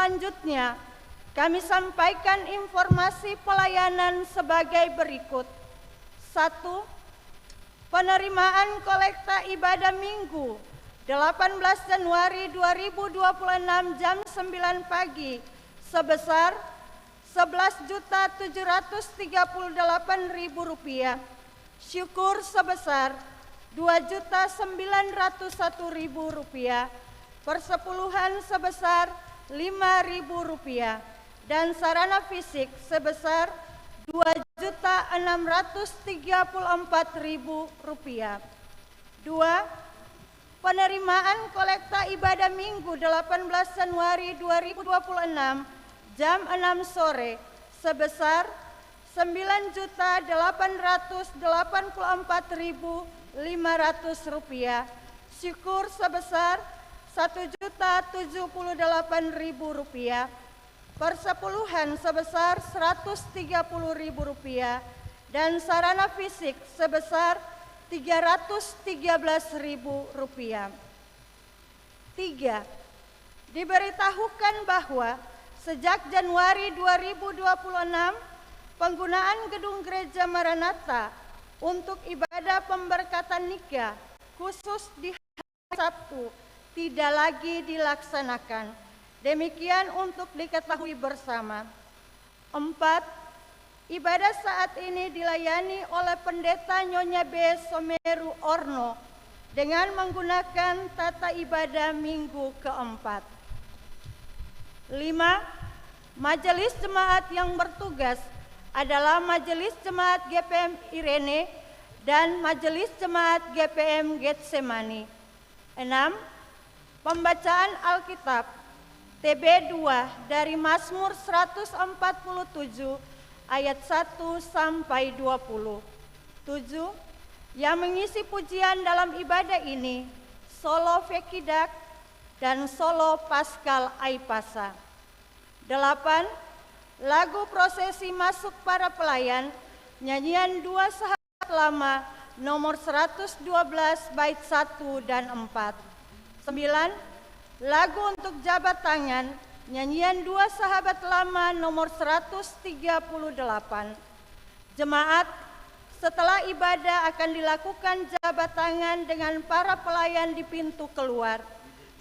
Selanjutnya, kami sampaikan informasi pelayanan sebagai berikut. 1. Penerimaan kolekta ibadah Minggu 18 Januari 2026 jam 9 pagi sebesar Rp11.738.000. Syukur sebesar Rp2.901.000. Persepuluhan sebesar Rp5.000 dan sarana fisik sebesar Rp2.634.000. 2. Penerimaan kolekta ibadah Minggu 18 Januari 2026 jam 6 sore sebesar Rp9.884.500. Syukur sebesar Rp1.078.000. Persepuluhan sebesar Rp130.000 dan sarana fisik sebesar Rp313.000. 3. Diberitahukan bahwa sejak Januari 2026 penggunaan gedung Gereja Maranatha untuk ibadah pemberkatan nikah khusus di hari Sabtu tidak lagi dilaksanakan. Demikian untuk diketahui bersama. 4. Ibadah saat ini dilayani oleh Pendeta Nyonya B. Someru Orno dengan menggunakan tata ibadah minggu keempat. 5. Majelis jemaat yang bertugas adalah Majelis Jemaat GPM Irene dan Majelis Jemaat GPM Getsemani. 6. Pembacaan Alkitab TB 2 dari Mazmur 147 ayat 1 sampai 20. 7. Yang mengisi pujian dalam ibadah ini solo Vekidak dan solo Paskal Aipasa. 8. Lagu prosesi masuk para pelayan, nyanyian 2 sahabat lama nomor 112 bait 1 dan 4. 9. Lagu untuk jabat tangan, nyanyian 2 sahabat lama nomor 138. Jemaat, setelah ibadah akan dilakukan jabat tangan dengan para pelayan di pintu keluar.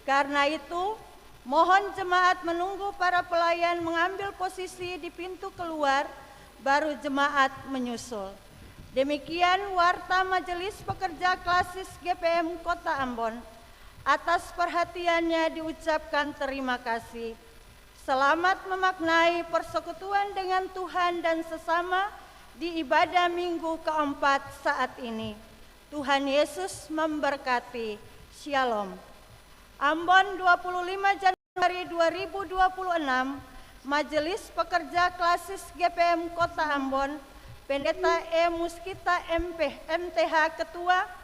Karena itu, mohon jemaat menunggu para pelayan mengambil posisi di pintu keluar, baru jemaat menyusul. Demikian warta Majelis Pekerja Klasis GPM Kota Ambon. Atas perhatiannya diucapkan terima kasih. Selamat memaknai persekutuan dengan Tuhan dan sesama di ibadah minggu keempat saat ini. Tuhan Yesus memberkati. Shalom. Ambon 25 Januari 2026, Majelis Pekerja Klasis GPM Kota Ambon, Pendeta E. Muskita MTH Ketua,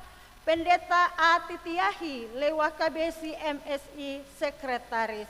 Pendeta A. Titiahi Lewakabesi MSI Sekretaris.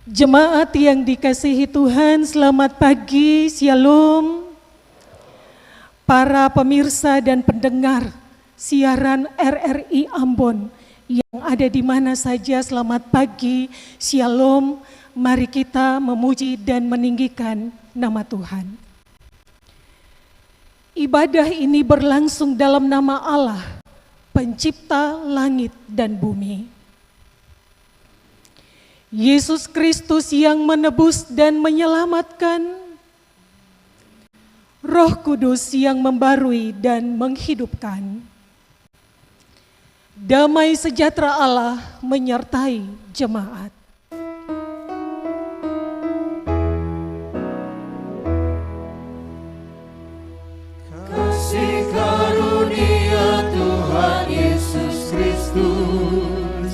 Jemaat yang dikasihi Tuhan, selamat pagi, Shalom. Para pemirsa dan pendengar siaran RRI Ambon yang ada di mana saja, selamat pagi, Shalom. Mari kita memuji dan meninggikan nama Tuhan. Ibadah ini berlangsung dalam nama Allah, Pencipta langit dan bumi. Yesus Kristus yang menebus dan menyelamatkan, Roh Kudus yang membarui dan menghidupkan. Damai sejahtera Allah menyertai jemaat. Kasih karunia Tuhan Yesus Kristus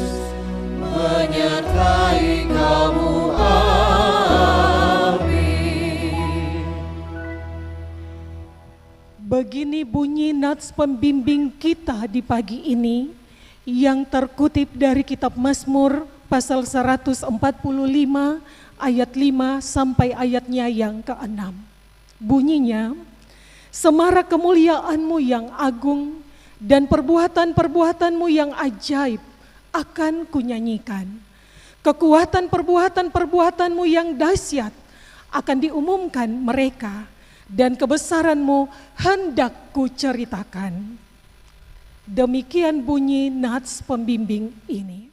menyertai kamu, amin. Begini bunyi nats pembimbing kita di pagi ini yang terkutip dari kitab Mazmur pasal 145 ayat 5 sampai ayatnya yang ke-6. Bunyinya, semarak kemuliaanmu yang agung dan perbuatan-perbuatanmu yang ajaib akan kunyanyikan. Kekuatan perbuatan-perbuatanmu yang dahsyat akan diumumkan mereka, dan kebesaranmu hendak kuceritakan. Demikian bunyi nats pembimbing ini.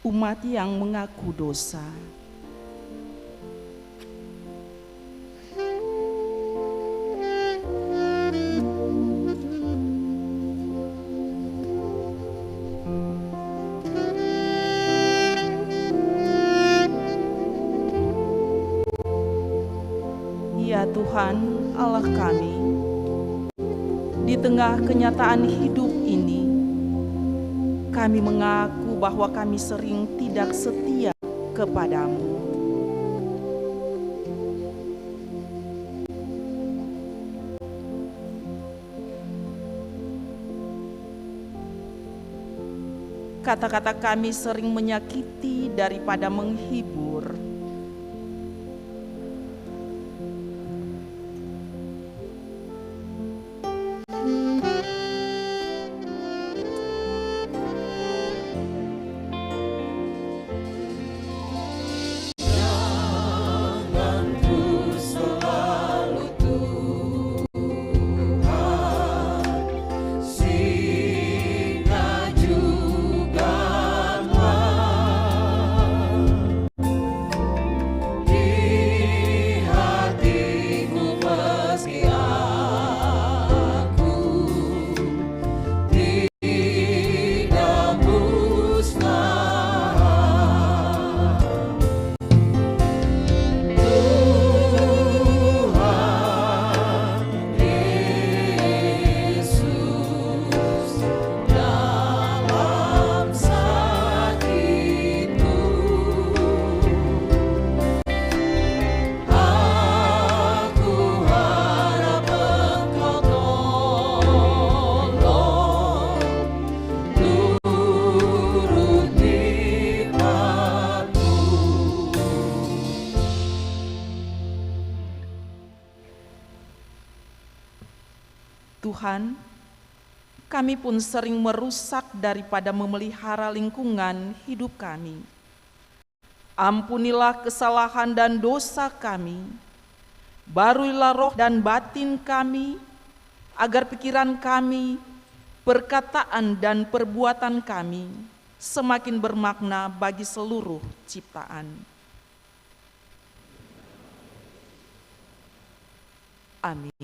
Umat yang mengaku dosa. Ya Tuhan Allah kami, di tengah kenyataan hidup ini, kami mengaku bahwa kami sering tidak setia kepadamu. Kata-kata kami sering menyakiti daripada menghibur. Tuhan, kami pun sering merusak daripada memelihara lingkungan hidup kami. Ampunilah kesalahan dan dosa kami, baruilah roh dan batin kami, agar pikiran kami, perkataan dan perbuatan kami semakin bermakna bagi seluruh ciptaan. Amin.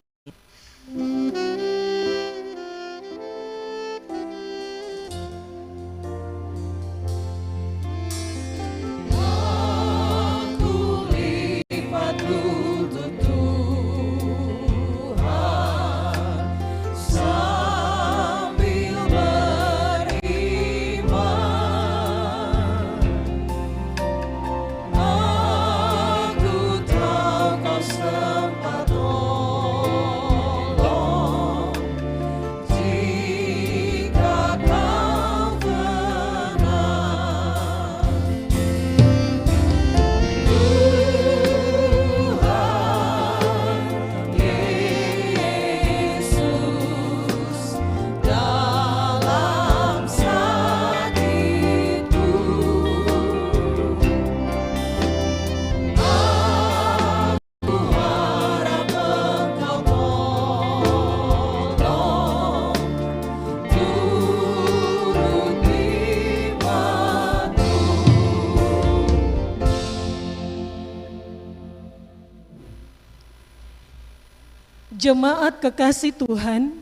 Jemaat kekasih Tuhan,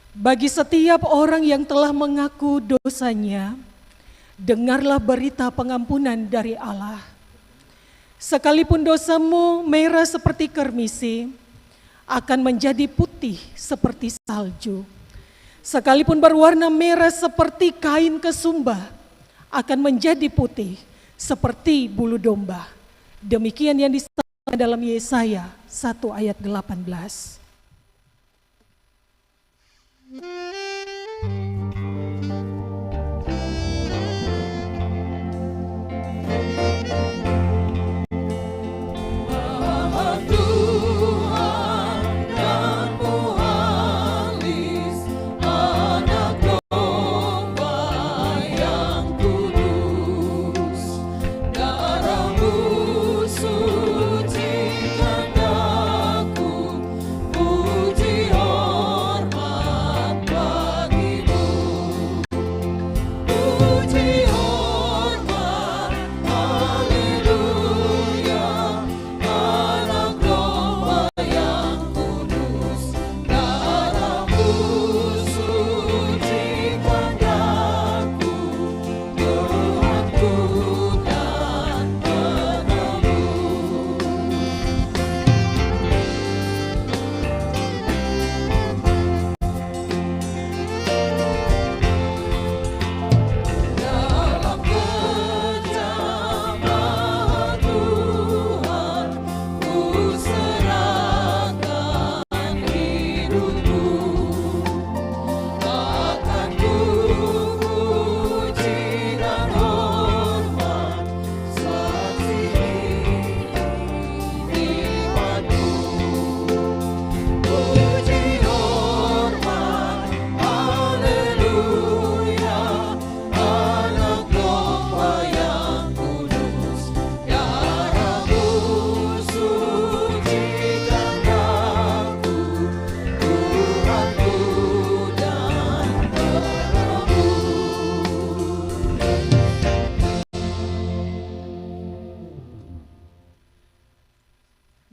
bagi setiap orang yang telah mengaku dosanya, dengarlah berita pengampunan dari Allah. Sekalipun dosamu merah seperti kermisi, akan menjadi putih seperti salju. Sekalipun berwarna merah seperti kain kesumba, akan menjadi putih seperti bulu domba. Demikian yang disampaikan dalam Yesaya 1 ayat 18.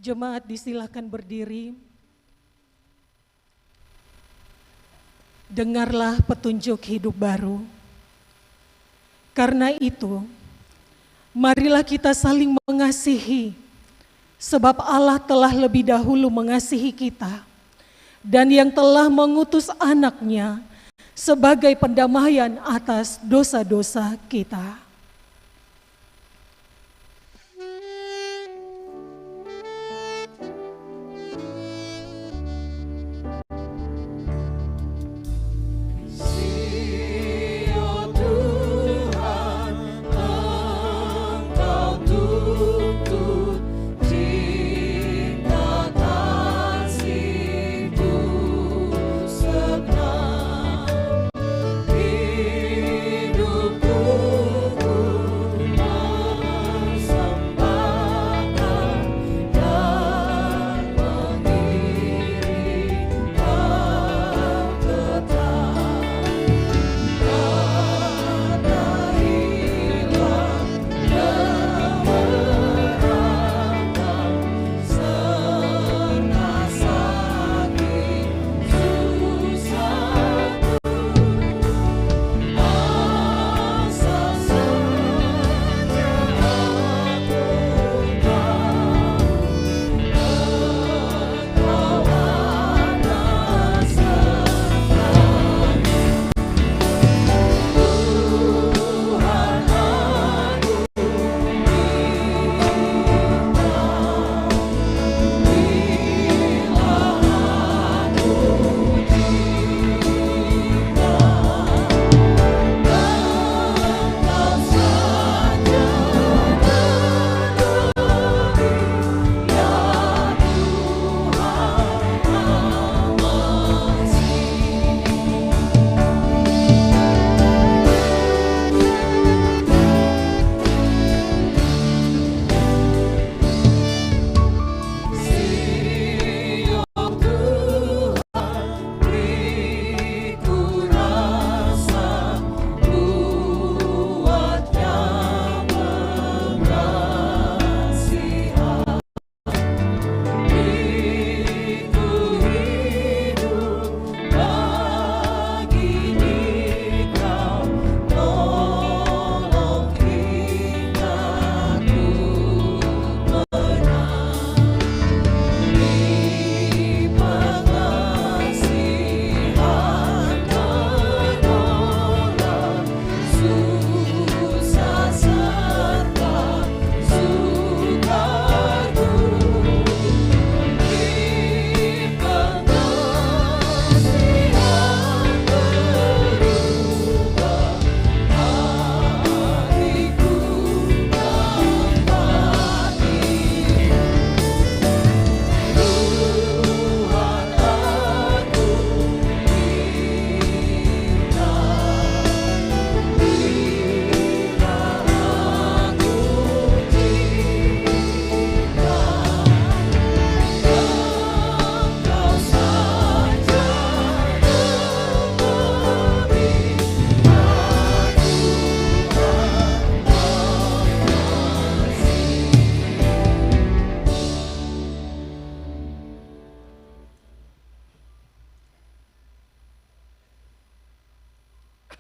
Jemaat disilakan berdiri. Dengarlah petunjuk hidup baru. Karena itu, marilah kita saling mengasihi, sebab Allah telah lebih dahulu mengasihi kita, dan yang telah mengutus anaknya sebagai pendamaian atas dosa-dosa kita.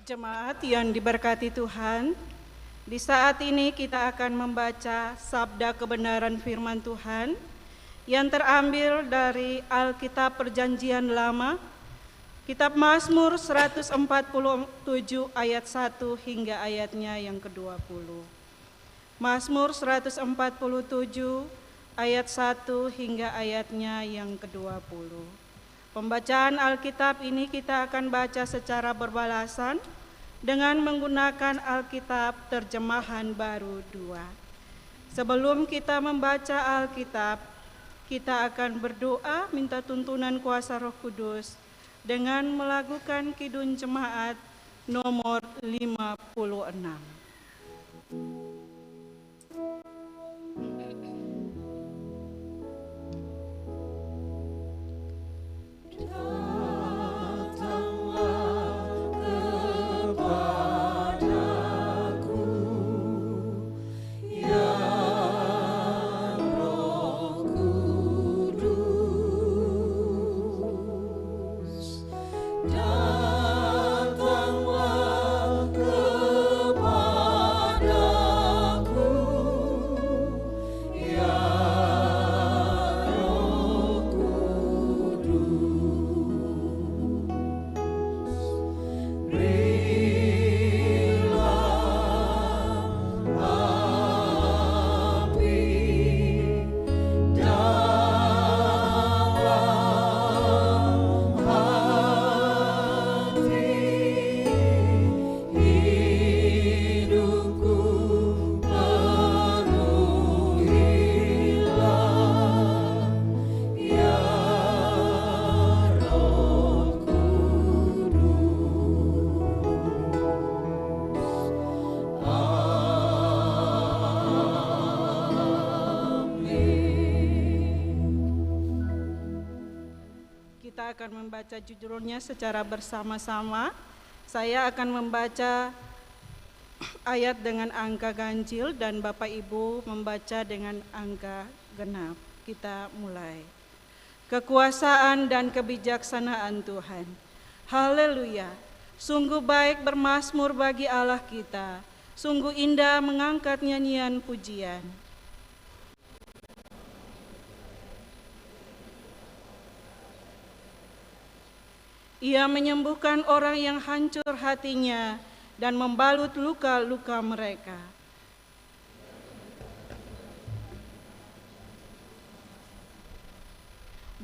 Jemaat yang diberkati Tuhan, di saat ini kita akan membaca sabda kebenaran firman Tuhan yang terambil dari Alkitab Perjanjian Lama, Kitab Mazmur 147 ayat 1 hingga ayatnya yang ke-20. Mazmur 147 ayat 1 hingga ayatnya yang ke-20. Pembacaan Alkitab ini kita akan baca secara berbalasan dengan menggunakan Alkitab Terjemahan Baru 2. Sebelum kita membaca Alkitab, kita akan berdoa minta tuntunan kuasa Roh Kudus dengan melakukan Kidung Jemaat nomor 56. Datanglah kepada kita akan membaca judulnya secara bersama-sama. Saya akan membaca ayat dengan angka ganjil dan Bapak Ibu membaca dengan angka genap. Kita mulai. Kekuasaan dan kebijaksanaan Tuhan. Haleluya. Sungguh baik bermazmur bagi Allah kita. Sungguh indah mengangkat nyanyian pujian. Ia menyembuhkan orang yang hancur hatinya dan membalut luka-luka mereka.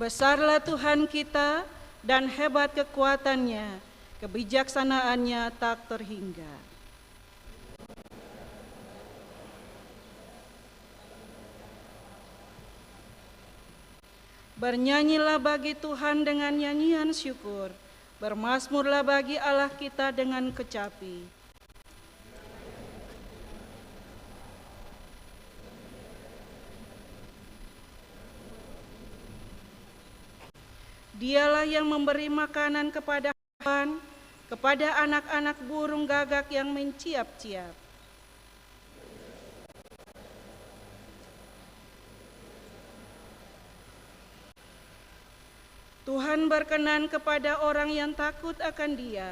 Besarlah Tuhan kita dan hebat kekuatannya, kebijaksanaannya tak terhingga. Bernyanyilah bagi Tuhan dengan nyanyian syukur. Bermazmurlah bagi Allah kita dengan kecapi. Dialah yang memberi makanan kepada hewan, kepada anak-anak burung gagak yang menciap-ciap. Tuhan berkenan kepada orang yang takut akan Dia,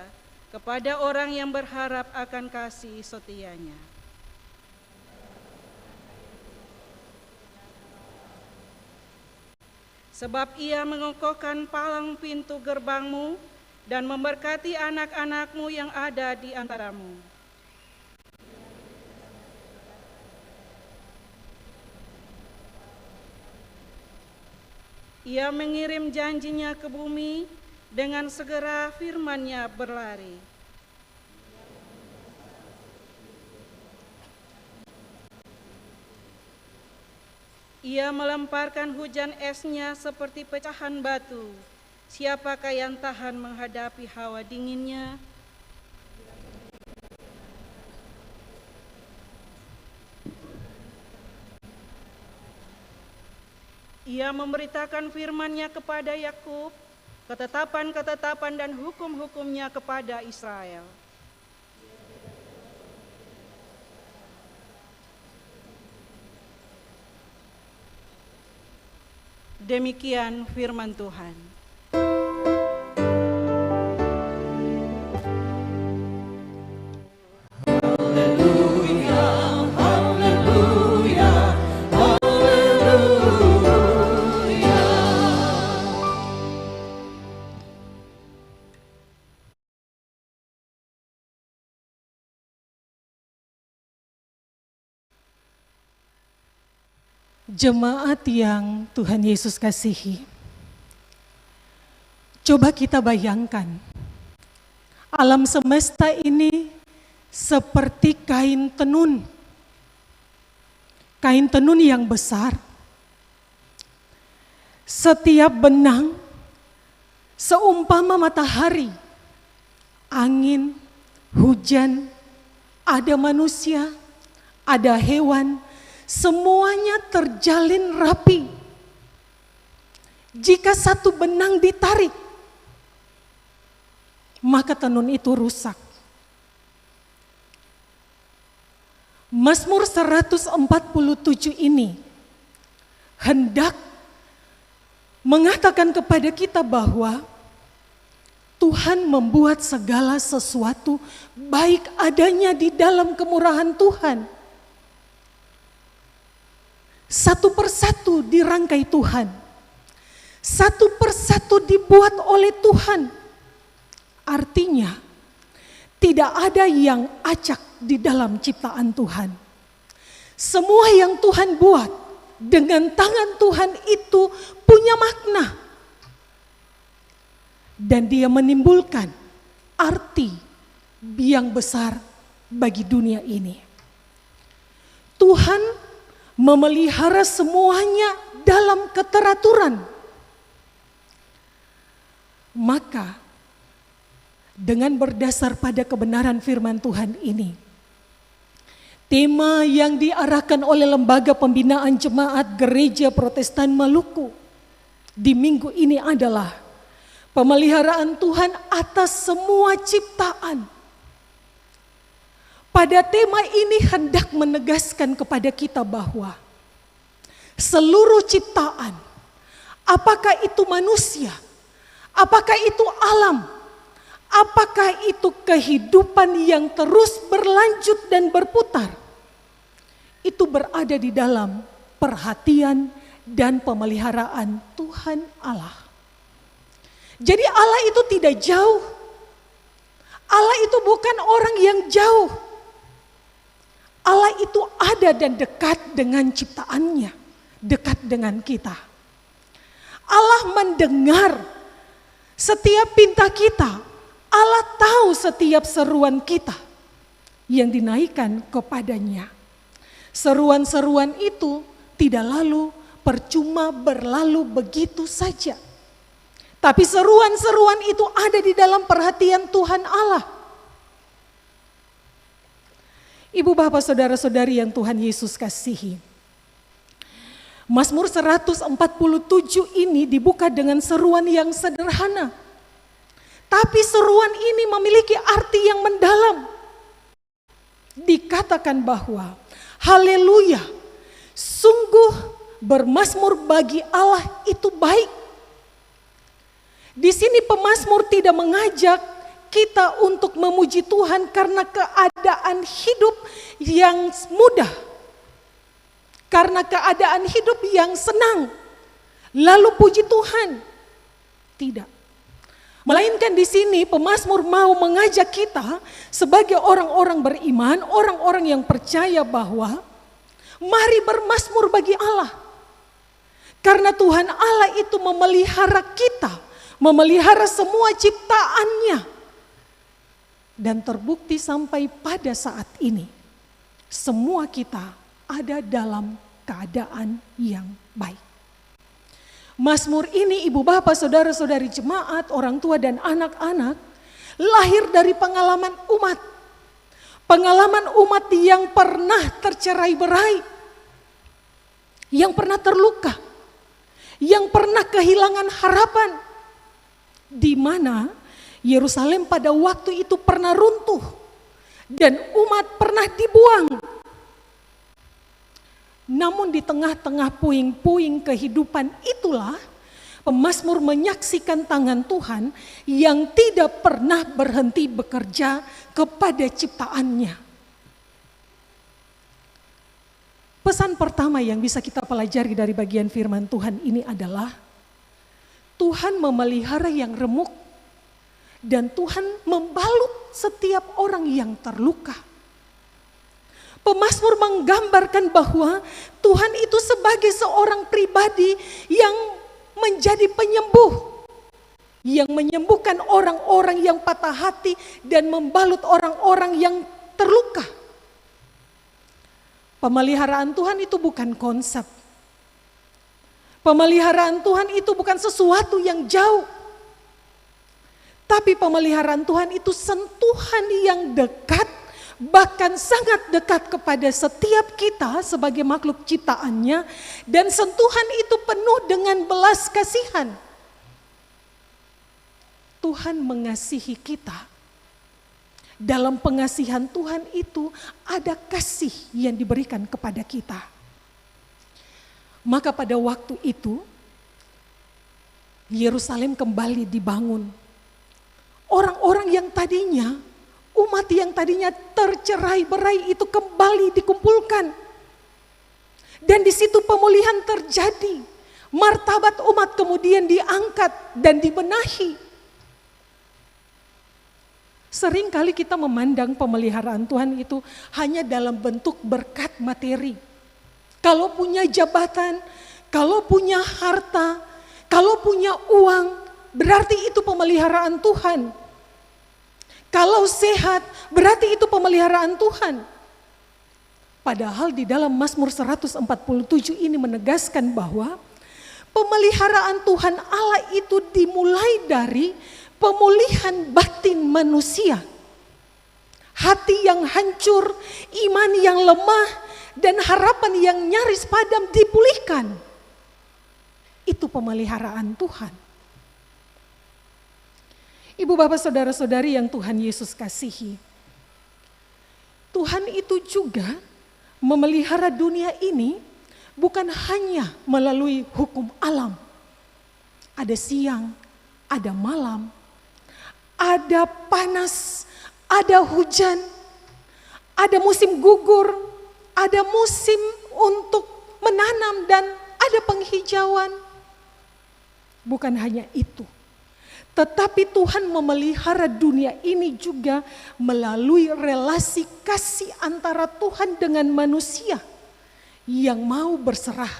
kepada orang yang berharap akan kasih setianya. Sebab Ia mengokohkan palang pintu gerbangmu dan memberkati anak-anakmu yang ada di antaramu. Ia mengirim janjinya ke bumi, dengan segera firman-Nya berlari. Ia melemparkan hujan esnya seperti pecahan batu. Siapakah yang tahan menghadapi hawa dinginnya? Ia memberitakan firman-Nya kepada Yakub, ketetapan-ketetapan dan hukum-hukum-Nya kepada Israel. Demikian firman Tuhan. Jemaat yang Tuhan Yesus kasihi, coba kita bayangkan, alam semesta ini seperti kain tenun yang besar. Setiap benang seumpama matahari, angin, hujan, ada manusia, ada hewan, semuanya terjalin rapi. Jika satu benang ditarik, maka tenun itu rusak. Mazmur 147 ini hendak mengatakan kepada kita bahwa Tuhan membuat segala sesuatu baik adanya di dalam kemurahan Tuhan. Satu persatu dirangkai Tuhan, satu persatu dibuat oleh Tuhan. Artinya tidak ada yang acak di dalam ciptaan Tuhan. Semua yang Tuhan buat dengan tangan Tuhan itu punya makna. Dan dia menimbulkan arti yang besar bagi dunia ini. Tuhan memelihara semuanya dalam keteraturan. Maka dengan berdasar pada kebenaran firman Tuhan ini, tema yang diarahkan oleh Lembaga Pembinaan Jemaat Gereja Protestan Maluku di minggu ini adalah Pemeliharaan Tuhan atas semua ciptaan. Pada tema ini hendak menegaskan kepada kita bahwa seluruh ciptaan, apakah itu manusia, apakah itu alam, apakah itu kehidupan yang terus berlanjut dan berputar, itu berada di dalam perhatian dan pemeliharaan Tuhan Allah. Jadi Allah itu tidak jauh. Allah itu bukan orang yang jauh. Allah itu ada dan dekat dengan ciptaannya, dekat dengan kita. Allah mendengar setiap pinta kita. Allah tahu setiap seruan kita yang dinaikkan kepadanya. Seruan-seruan itu tidak lalu percuma berlalu begitu saja. Tapi seruan-seruan itu ada di dalam perhatian Tuhan Allah. Ibu bapak saudara-saudari yang Tuhan Yesus kasihi. Mazmur 147 ini dibuka dengan seruan yang sederhana. Tapi seruan ini memiliki arti yang mendalam. Dikatakan bahwa haleluya, sungguh bermazmur bagi Allah itu baik. Di sini pemazmur tidak mengajak kita untuk memuji Tuhan karena keadaan hidup yang mudah, karena keadaan hidup yang senang, lalu puji Tuhan. Tidak. Melainkan di sini pemazmur mau mengajak kita sebagai orang-orang beriman, orang-orang yang percaya bahwa mari bermazmur bagi Allah. Karena Tuhan Allah itu memelihara kita, memelihara semua ciptaannya. Dan terbukti sampai pada saat ini, semua kita ada dalam keadaan yang baik. Mazmur ini ibu bapak saudara-saudari jemaat, orang tua dan anak-anak lahir dari pengalaman umat. Pengalaman umat yang pernah tercerai-berai, yang pernah terluka, yang pernah kehilangan harapan, di mana Yerusalem pada waktu itu pernah runtuh dan umat pernah dibuang. Namun di tengah-tengah puing-puing kehidupan itulah pemazmur menyaksikan tangan Tuhan yang tidak pernah berhenti bekerja kepada ciptaannya. Pesan pertama yang bisa kita pelajari dari bagian firman Tuhan ini adalah Tuhan memelihara yang remuk dan Tuhan membalut setiap orang yang terluka. Pemazmur menggambarkan bahwa Tuhan itu sebagai seorang pribadi yang menjadi penyembuh, yang menyembuhkan orang-orang yang patah hati dan membalut orang-orang yang terluka. Pemeliharaan Tuhan itu bukan konsep. Pemeliharaan Tuhan itu bukan sesuatu yang jauh. Tapi pemeliharaan Tuhan itu sentuhan yang dekat, bahkan sangat dekat kepada setiap kita sebagai makhluk ciptaannya. Dan sentuhan itu penuh dengan belas kasihan. Tuhan mengasihi kita. Dalam pengasihan Tuhan itu ada kasih yang diberikan kepada kita. Maka pada waktu itu Yerusalem kembali dibangun. Orang-orang yang tadinya, umat yang tadinya tercerai-berai itu kembali dikumpulkan. Dan di situ pemulihan terjadi. Martabat umat kemudian diangkat dan dibenahi. Seringkali kita memandang pemeliharaan Tuhan itu hanya dalam bentuk berkat materi. Kalau punya jabatan, kalau punya harta, kalau punya uang, berarti itu pemeliharaan Tuhan. Kalau sehat, berarti itu pemeliharaan Tuhan. Padahal di dalam Mazmur 147 ini menegaskan bahwa pemeliharaan Tuhan Allah itu dimulai dari pemulihan batin manusia. Hati yang hancur, iman yang lemah, dan harapan yang nyaris padam dipulihkan. Itu pemeliharaan Tuhan. Ibu bapak saudara-saudari yang Tuhan Yesus kasihi, Tuhan itu juga memelihara dunia ini bukan hanya melalui hukum alam. Ada siang, ada malam, ada panas, ada hujan, ada musim gugur, ada musim untuk menanam dan ada penghijauan. Bukan hanya itu. Tetapi Tuhan memelihara dunia ini juga melalui relasi kasih antara Tuhan dengan manusia yang mau berserah,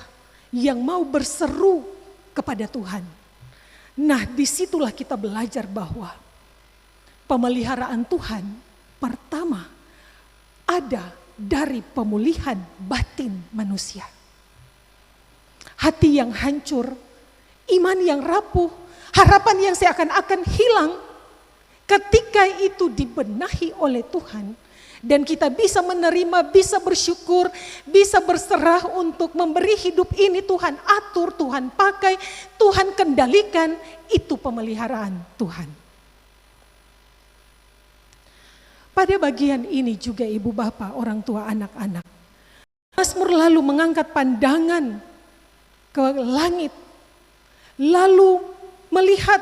yang mau berseru kepada Tuhan. Nah, disitulah kita belajar bahwa pemeliharaan Tuhan pertama ada dari pemulihan batin manusia. Hati yang hancur, iman yang rapuh, harapan yang seakan-akan hilang, ketika itu dibenahi oleh Tuhan dan kita bisa menerima, bisa bersyukur, bisa berserah untuk memberi hidup ini Tuhan atur, Tuhan pakai, Tuhan kendalikan, itu pemeliharaan Tuhan. Pada bagian ini juga ibu bapak, orang tua, anak-anak, Mazmur lalu mengangkat pandangan ke langit, lalu melihat,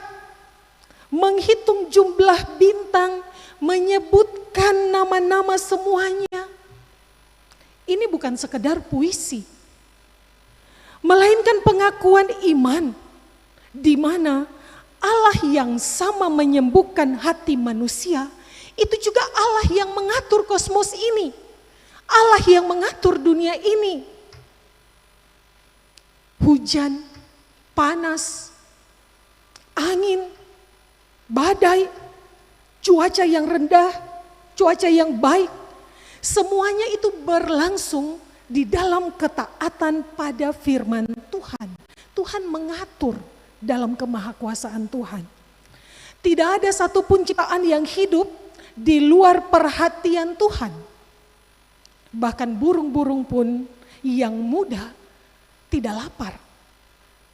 menghitung jumlah bintang, menyebutkan nama-nama semuanya. Ini bukan sekedar puisi, melainkan pengakuan iman, di mana Allah yang sama menyembuhkan hati manusia, itu juga Allah yang mengatur kosmos ini, Allah yang mengatur dunia ini. Hujan, panas, angin, badai, cuaca yang rendah, cuaca yang baik, semuanya itu berlangsung di dalam ketaatan pada firman Tuhan. Tuhan mengatur dalam kemahakuasaan Tuhan. Tidak ada satupun ciptaan yang hidup di luar perhatian Tuhan. Bahkan burung-burung pun yang muda tidak lapar,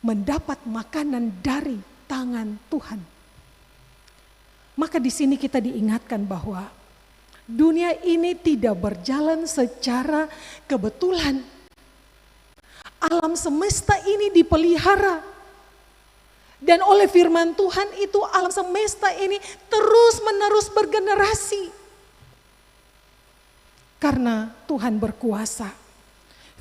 mendapat makanan dari tangan Tuhan. Maka di sini kita diingatkan bahwa dunia ini tidak berjalan secara kebetulan. Alam semesta ini dipelihara. Dan oleh firman Tuhan itu alam semesta ini terus-menerus bergenerasi. Karena Tuhan berkuasa.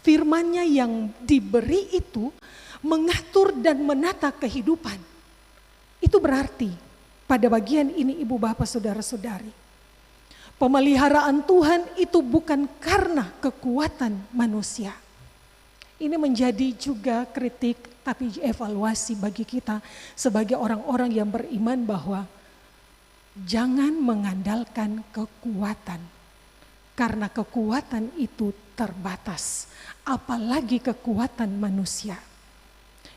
Firman-Nya yang diberi itu mengatur dan menata kehidupan. Itu berarti pada bagian ini ibu bapak saudara-saudari, pemeliharaan Tuhan itu bukan karena kekuatan manusia. Ini menjadi juga kritik tapi evaluasi bagi kita sebagai orang-orang yang beriman bahwa jangan mengandalkan kekuatan. Karena kekuatan itu terbatas, apalagi kekuatan manusia.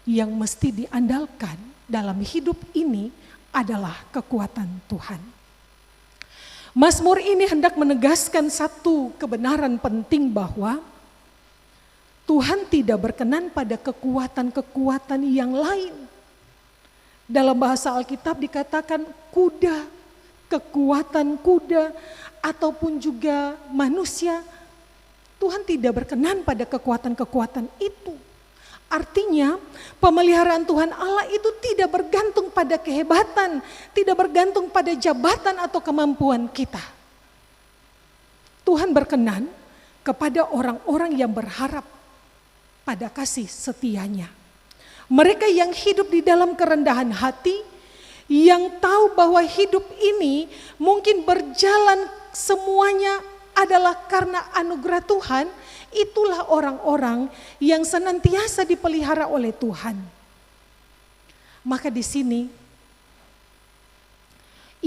Yang mesti diandalkan dalam hidup ini adalah kekuatan Tuhan. Mazmur ini hendak menegaskan satu kebenaran penting bahwa Tuhan tidak berkenan pada kekuatan-kekuatan yang lain. Dalam bahasa Alkitab dikatakan kuda, kekuatan kuda, ataupun juga manusia. Tuhan tidak berkenan pada kekuatan-kekuatan itu. Artinya pemeliharaan Tuhan Allah itu tidak bergantung pada kehebatan, tidak bergantung pada jabatan atau kemampuan kita. Tuhan berkenan kepada orang-orang yang berharap pada kasih setianya. Mereka yang hidup di dalam kerendahan hati, yang tahu bahwa hidup ini mungkin berjalan semuanya adalah karena anugerah Tuhan, itulah orang-orang yang senantiasa dipelihara oleh Tuhan. Maka di sini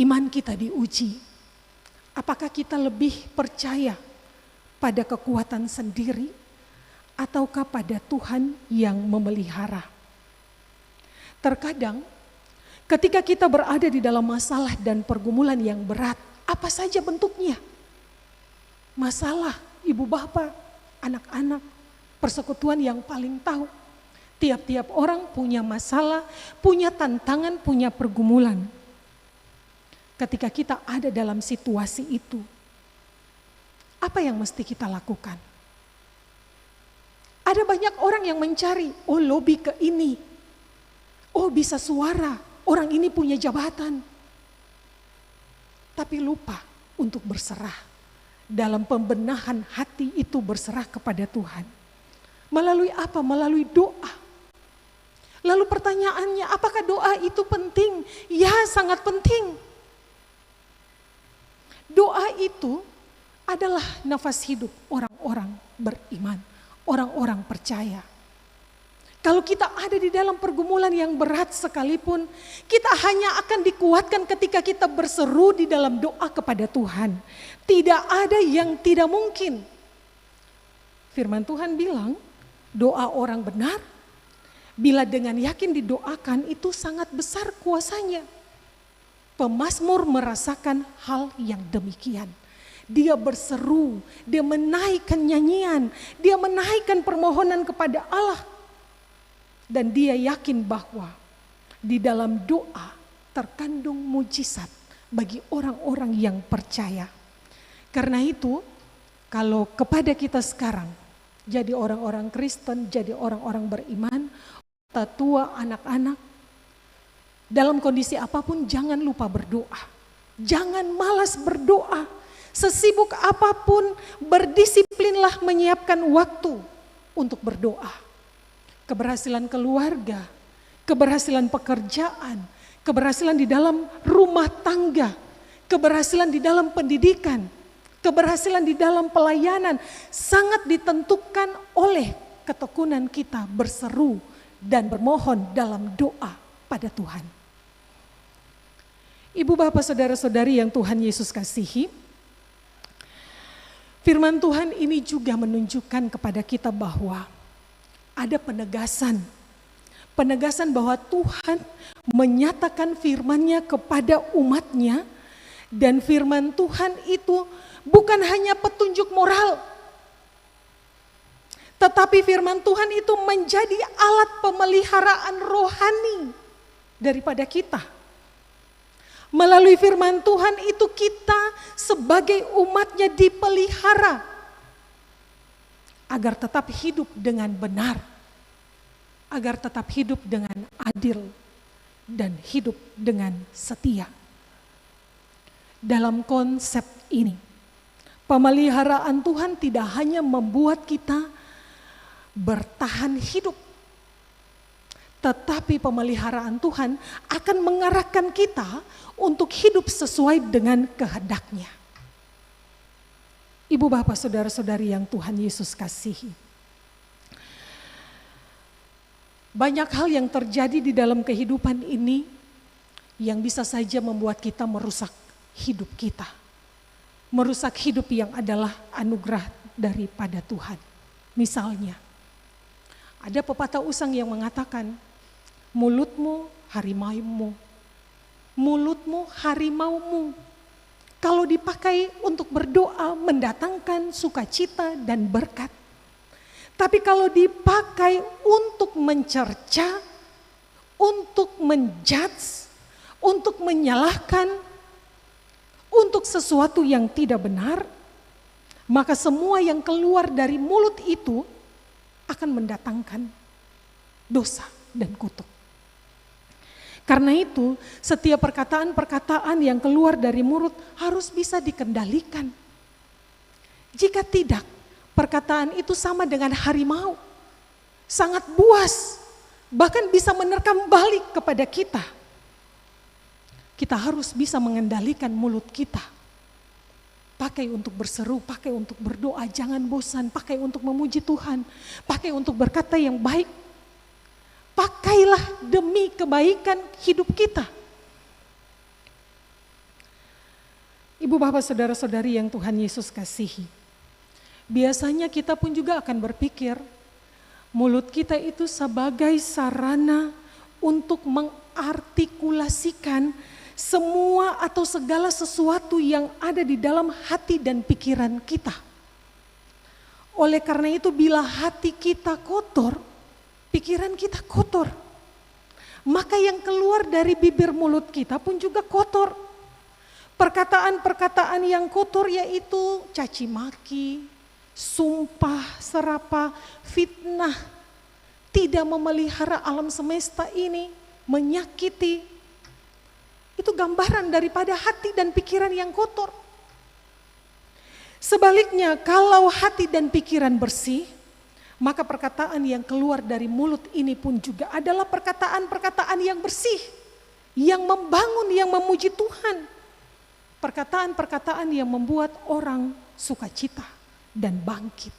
iman kita diuji. Apakah kita lebih percaya pada kekuatan sendiri ataukah pada Tuhan yang memelihara? Terkadang ketika kita berada di dalam masalah dan pergumulan yang berat, apa saja bentuknya? Masalah, ibu bapak, anak-anak, persekutuan yang paling tahu. Tiap-tiap orang punya masalah, punya tantangan, punya pergumulan. ketika kita ada dalam situasi itu, apa yang mesti kita lakukan? Ada banyak orang yang mencari, oh lobby ke ini, oh bisa suara, orang ini punya jabatan. Tapi lupa untuk berserah. Dalam pembenahan hati itu berserah kepada Tuhan. Melalui apa? Melalui doa. Lalu pertanyaannya, apakah doa itu penting? Ya, sangat penting. Doa itu adalah nafas hidup orang-orang beriman, orang-orang percaya. Kalau kita ada di dalam pergumulan yang berat sekalipun, kita hanya akan dikuatkan ketika kita berseru di dalam doa kepada Tuhan. Tidak ada yang tidak mungkin. Firman Tuhan bilang, doa orang benar, bila dengan yakin didoakan itu sangat besar kuasanya. Pemazmur merasakan hal yang demikian. Dia berseru, dia menaikkan nyanyian, dia menaikkan permohonan kepada Allah. Dan dia yakin bahwa di dalam doa terkandung mujizat bagi orang-orang yang percaya. Karena itu, kalau kepada kita sekarang, jadi orang-orang Kristen, jadi orang-orang beriman, tua, anak-anak, dalam kondisi apapun jangan lupa berdoa. Jangan malas berdoa. Sesibuk apapun, berdisiplinlah menyiapkan waktu untuk berdoa. Keberhasilan keluarga, keberhasilan pekerjaan, keberhasilan di dalam rumah tangga, keberhasilan di dalam pendidikan, keberhasilan di dalam pelayanan sangat ditentukan oleh ketekunan kita berseru dan bermohon dalam doa pada Tuhan. Ibu bapak saudara-saudari yang Tuhan Yesus kasihi, firman Tuhan ini juga menunjukkan kepada kita bahwa ada penegasan bahwa Tuhan menyatakan firman-Nya kepada umat-Nya, dan firman Tuhan itu bukan hanya petunjuk moral, tetapi firman Tuhan itu menjadi alat pemeliharaan rohani daripada kita. Melalui firman Tuhan itu kita sebagai umat-Nya dipelihara agar tetap hidup dengan benar, agar tetap hidup dengan adil, dan hidup dengan setia. Dalam konsep ini, pemeliharaan Tuhan tidak hanya membuat kita bertahan hidup, tetapi pemeliharaan Tuhan akan mengarahkan kita untuk hidup sesuai dengan kehendak-Nya. Ibu bapak saudara-saudari yang Tuhan Yesus kasihi. Banyak hal yang terjadi di dalam kehidupan ini yang bisa saja membuat kita merusak hidup kita. Merusak hidup yang adalah anugerah daripada Tuhan. Misalnya, ada pepatah usang yang mengatakan, mulutmu harimaumu, mulutmu harimaumu. Kalau dipakai untuk berdoa mendatangkan sukacita dan berkat. Tapi kalau dipakai untuk mencerca, untuk menjudge, untuk menyalahkan, untuk sesuatu yang tidak benar, maka semua yang keluar dari mulut itu akan mendatangkan dosa dan kutuk. Karena itu, setiap perkataan-perkataan yang keluar dari mulut harus bisa dikendalikan. Jika tidak, perkataan itu sama dengan harimau, sangat buas, bahkan bisa menerkam balik kepada kita. Kita harus bisa mengendalikan mulut kita. Pakai untuk berseru, pakai untuk berdoa, jangan bosan, pakai untuk memuji Tuhan, pakai untuk berkata yang baik. Pakailah demi kebaikan hidup kita. Ibu bapak saudara-saudari yang Tuhan Yesus kasihi. Biasanya kita pun juga akan berpikir, mulut kita itu sebagai sarana untuk mengartikulasikan semua atau segala sesuatu yang ada di dalam hati dan pikiran kita. Oleh karena itu bila hati kita kotor, pikiran kita kotor, maka yang keluar dari bibir mulut kita pun juga kotor. Perkataan-perkataan yang kotor yaitu caci maki, sumpah, serapah, fitnah, tidak memelihara alam semesta ini, menyakiti. Itu gambaran daripada hati dan pikiran yang kotor. Sebaliknya, kalau hati dan pikiran bersih, maka perkataan yang keluar dari mulut ini pun juga adalah perkataan-perkataan yang bersih, yang membangun, yang memuji Tuhan. Perkataan-perkataan yang membuat orang sukacita dan bangkit.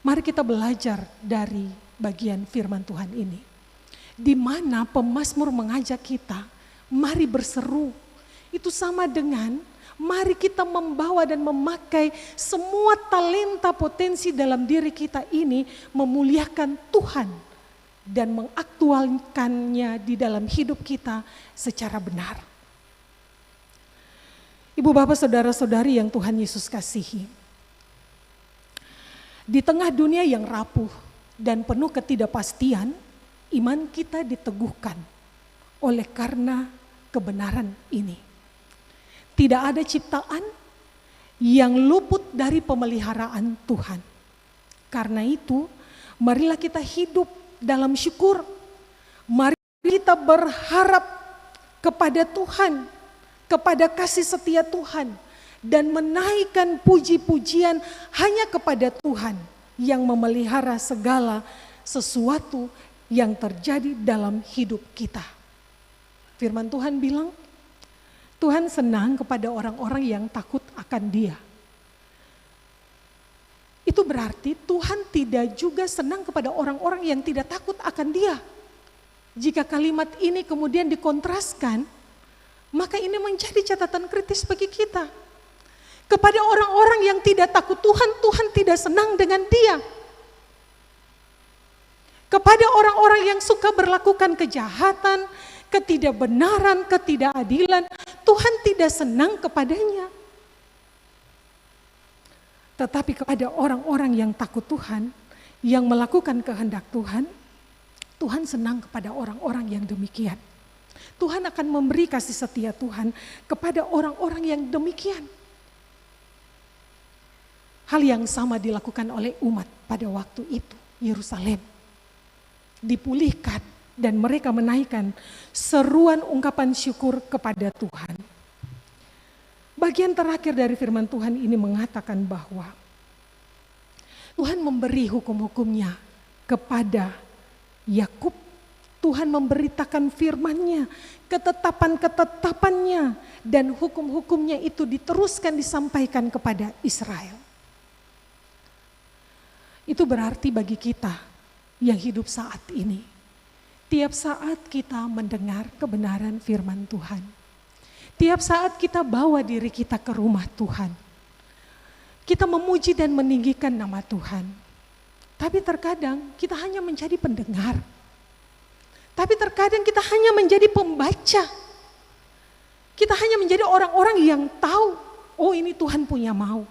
Mari kita belajar dari bagian firman Tuhan ini. Di mana pemazmur mengajak kita, mari berseru. Itu sama dengan mari kita membawa dan memakai semua talenta potensi dalam diri kita ini memuliakan Tuhan dan mengaktualkannya di dalam hidup kita secara benar. Ibu bapak saudara-saudari yang Tuhan Yesus kasihi. Di tengah dunia yang rapuh dan penuh ketidakpastian, iman kita diteguhkan oleh karena kebenaran ini. Tidak ada ciptaan yang luput dari pemeliharaan Tuhan. Karena itu, marilah kita hidup dalam syukur. Mari kita berharap kepada Tuhan, kepada kasih setia Tuhan, dan menaikkan puji-pujian hanya kepada Tuhan yang memelihara segala sesuatu yang terjadi dalam hidup kita. Firman Tuhan bilang, Tuhan senang kepada orang-orang yang takut akan Dia. Itu berarti Tuhan tidak juga senang kepada orang-orang yang tidak takut akan Dia. Jika kalimat ini kemudian dikontraskan, maka ini menjadi catatan kritis bagi kita. Kepada orang-orang yang tidak takut Tuhan, Tuhan tidak senang dengan dia. Kepada orang-orang yang suka berlakukan kejahatan, ketidakbenaran, ketidakadilan, Tuhan tidak senang kepadanya. Tetapi kepada orang-orang yang takut Tuhan, yang melakukan kehendak Tuhan, Tuhan senang kepada orang-orang yang demikian. Tuhan akan memberi kasih setia Tuhan kepada orang-orang yang demikian. Hal yang sama dilakukan oleh umat pada waktu itu, Yerusalem. Dipulihkan dan mereka menaikkan seruan ungkapan syukur kepada Tuhan. Bagian terakhir dari firman Tuhan ini mengatakan bahwa Tuhan memberi hukum-hukumnya kepada Yakub. Tuhan memberitakan firman-Nya, ketetapan-ketetapannya, dan hukum-hukumnya itu diteruskan disampaikan kepada Israel. Itu berarti bagi kita yang hidup saat ini, tiap saat kita mendengar kebenaran firman Tuhan, tiap saat kita bawa diri kita ke rumah Tuhan, kita memuji dan meninggikan nama Tuhan. Tapi terkadang kita hanya menjadi pendengar. Tapi terkadang kita hanya menjadi pembaca. Kita hanya menjadi orang-orang yang tahu, oh ini Tuhan punya mau.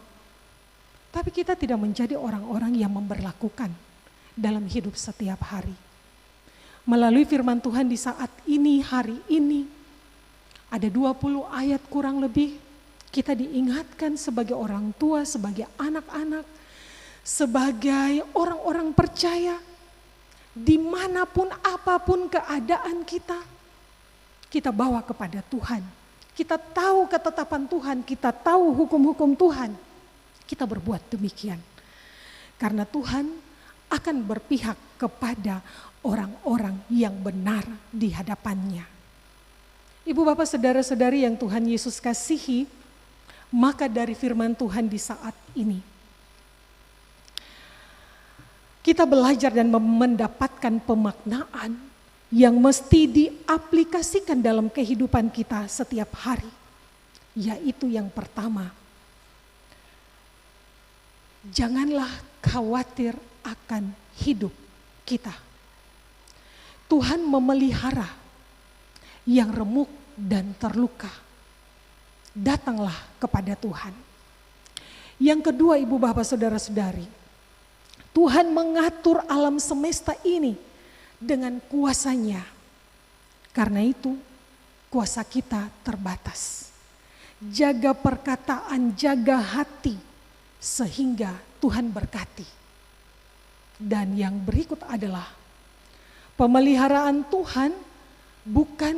Tapi kita tidak menjadi orang-orang yang memberlakukan dalam hidup setiap hari. Melalui firman Tuhan di saat ini, hari ini, ada 20 ayat kurang lebih, kita diingatkan sebagai orang tua, sebagai anak-anak, sebagai orang-orang percaya, dimanapun apapun keadaan kita bawa kepada Tuhan. Kita tahu ketetapan Tuhan, kita tahu hukum-hukum Tuhan. Kita berbuat demikian. Karena Tuhan akan berpihak kepada orang-orang yang benar di hadapannya. Ibu bapak saudara-saudari yang Tuhan Yesus kasihi, maka dari firman Tuhan di saat ini, kita belajar dan mendapatkan pemaknaan yang mesti diaplikasikan dalam kehidupan kita setiap hari. Yaitu yang pertama, janganlah khawatir akan hidup kita. Tuhan memelihara yang remuk dan terluka. Datanglah kepada Tuhan. Yang kedua, ibu bapak saudara-saudari, Tuhan mengatur alam semesta ini dengan kuasanya. Karena itu kuasa kita terbatas. jaga perkataan, jaga hati, sehingga Tuhan berkati. Dan yang berikut adalah pemeliharaan Tuhan bukan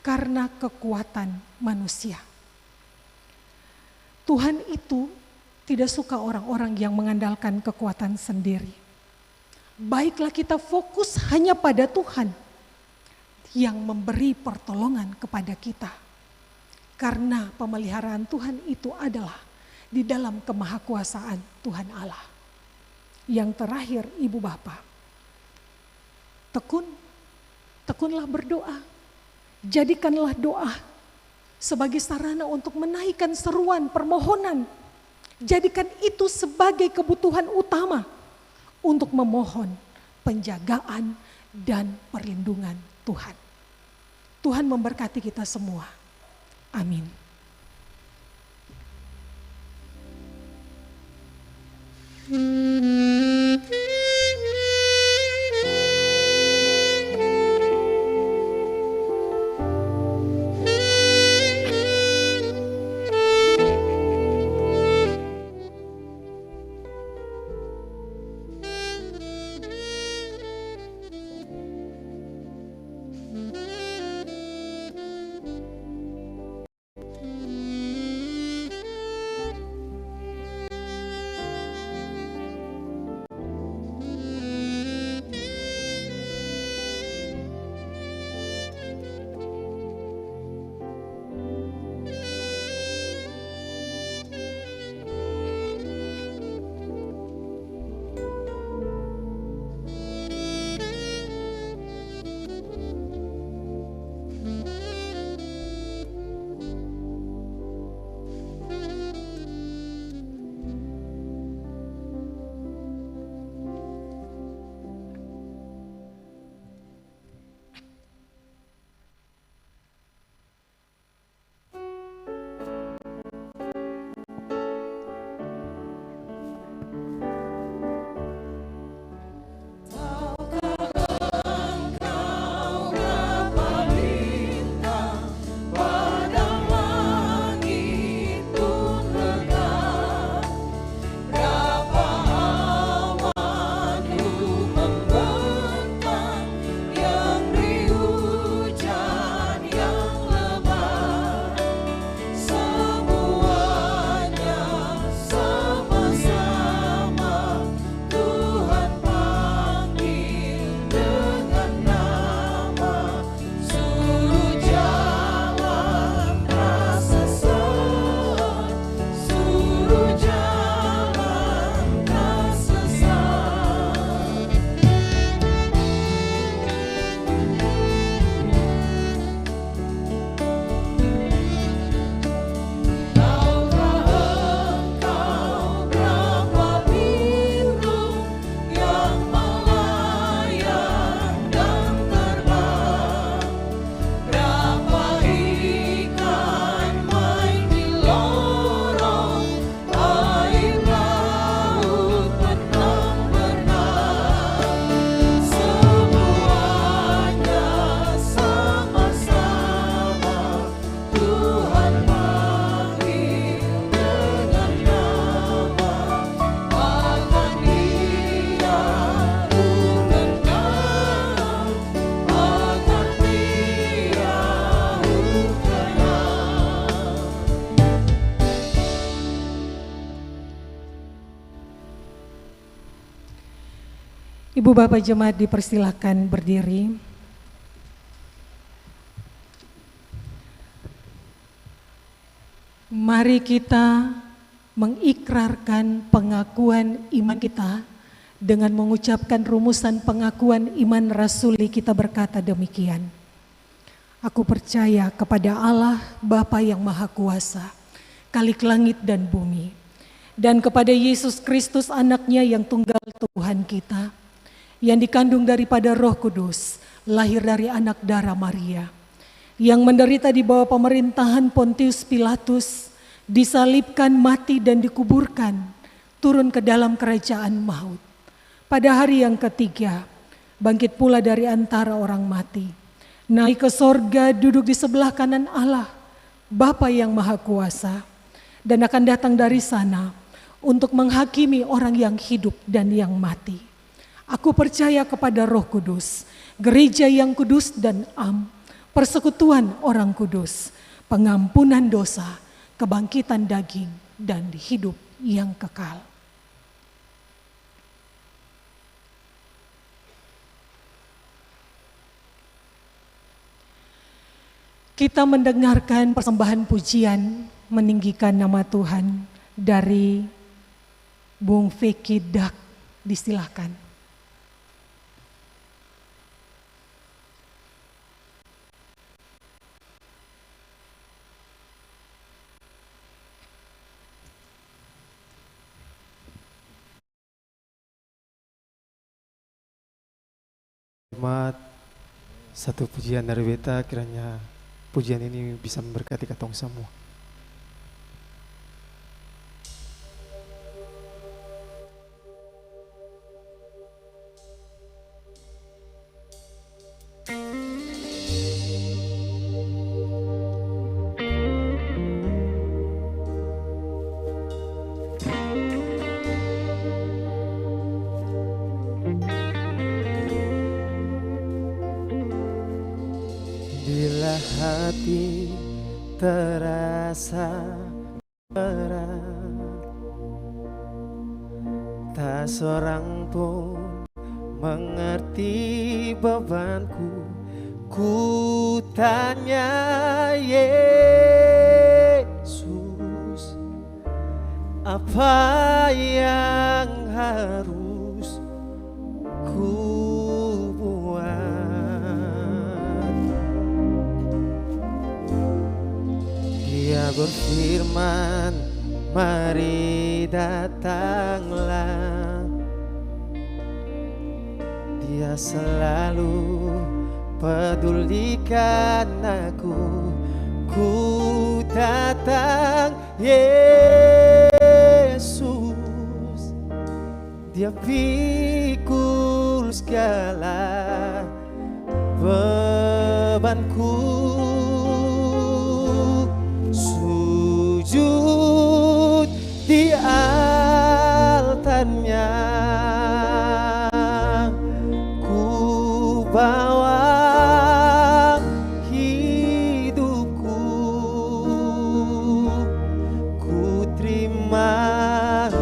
karena kekuatan manusia. Tuhan itu tidak suka orang-orang yang mengandalkan kekuatan sendiri. Baiklah kita fokus hanya pada Tuhan yang memberi pertolongan kepada kita. Karena pemeliharaan Tuhan itu adalah di dalam kemahakuasaan Tuhan Allah. Yang terakhir, Ibu Bapak, tekunlah berdoa. Jadikanlah doa sebagai sarana untuk menaikkan seruan permohonan. Jadikan itu sebagai kebutuhan utama untuk memohon penjagaan dan perlindungan Tuhan. Tuhan memberkati kita semua. Amin. Ibu Bapak Jemaat dipersilakan berdiri. Mari kita mengikrarkan pengakuan iman kita dengan mengucapkan rumusan pengakuan iman rasuli. Kita berkata demikian. Aku percaya kepada Allah Bapa yang Maha Kuasa, Khalik langit dan bumi, dan kepada Yesus Kristus anaknya yang tunggal Tuhan kita, yang dikandung daripada Roh Kudus, lahir dari anak darah Maria, yang menderita di bawah pemerintahan Pontius Pilatus, disalibkan, mati dan dikuburkan, turun ke dalam kerajaan maut. Pada hari yang ketiga, bangkit pula dari antara orang mati, naik ke sorga, duduk di sebelah kanan Allah, Bapa yang Maha Kuasa, dan akan datang dari sana untuk menghakimi orang yang hidup dan yang mati. Aku percaya kepada Roh Kudus, gereja yang kudus dan am, persekutuan orang kudus, pengampunan dosa, kebangkitan daging, dan hidup yang kekal. Kita mendengarkan persembahan pujian meninggikan nama Tuhan dari Bung Vicky Dak. Disilahkan. Hikmat, satu pujian dari beta, kiranya pujian ini bisa memberkati katong semua. Bila hati terasa berat, tak seorang pun mengerti bebanku. Ku tanya Yesus, apa yang harus ku buat? Dia berfirman, mari datanglah. Dia selalu pedulikan aku. Ku datang Yesus, Dia pikul segala bebanku. Sujud di altarnya, ku bawa hidupku, ku terima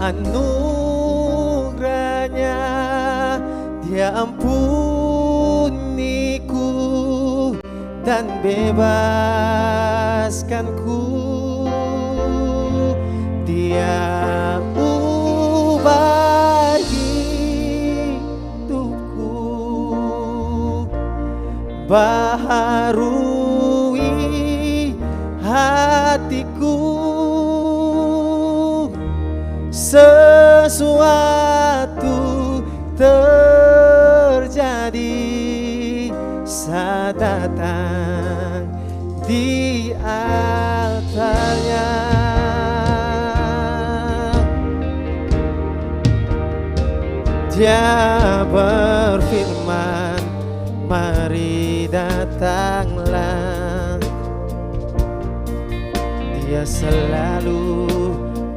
anugerahnya. Dia ampuniku dan bebaskanku. Dia ubah hidupku, baharui hatiku. Sesuatu terjadi saat datang di altarnya. Dia berfirman, mari datanglah. Dia selalu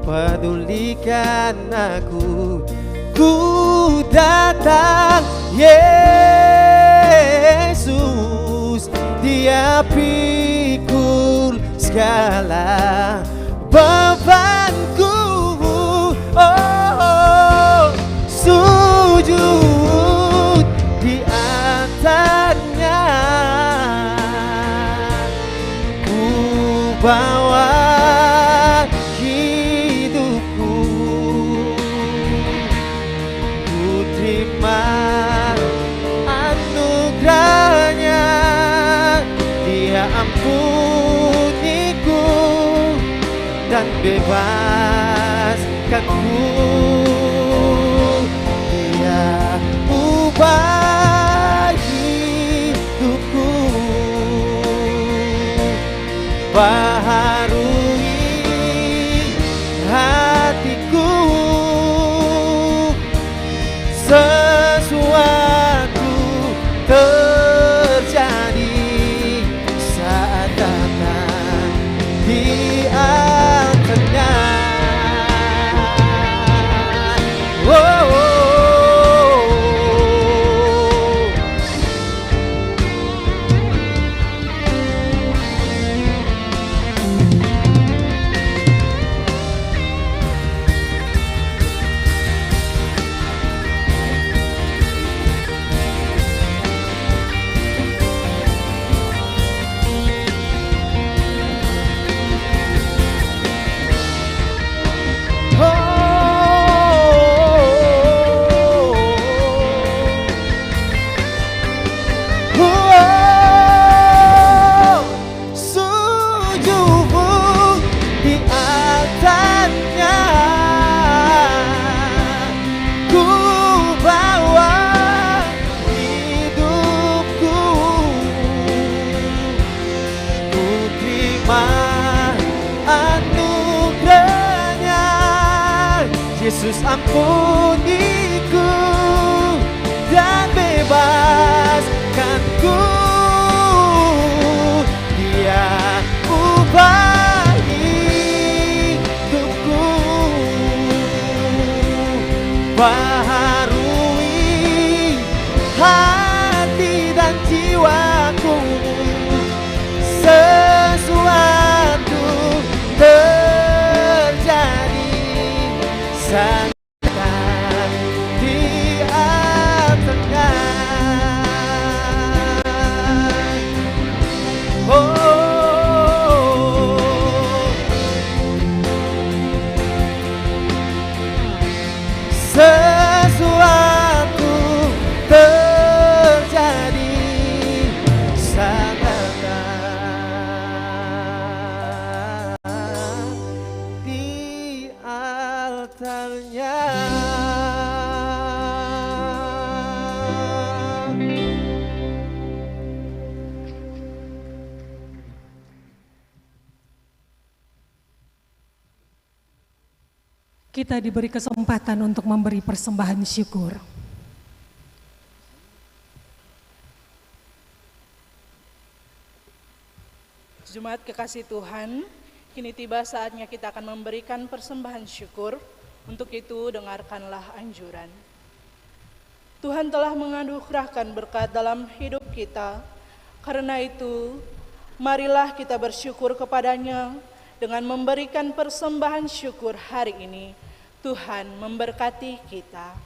pedulikan aku. Ku datang Yesus, Dia pikul segala bebanku. Oh, sujud di atasnya, ku bawa hidupku, ku terima anugerahnya. Dia ampuniku dan bebaskanku. Dia ubah hidupku, baharui hatiku. Sesuatu terjadi saat datang Yesus ampuniku dan bebaskanku. Dia ubah hidupku, baharui hati dan jiwaku. Sesuatu terjadi sangat di atasnya. Sesuatu terjadi sangat di altarnya. Kita diberi kesempatan untuk memberi persembahan syukur. Jemaat kekasih Tuhan, kini tiba saatnya kita akan memberikan persembahan syukur. Untuk itu dengarkanlah anjuran. Tuhan telah menganugerahkan berkat dalam hidup kita. Karena itu, marilah kita bersyukur kepadanya dengan memberikan persembahan syukur hari ini. Tuhan memberkati kita.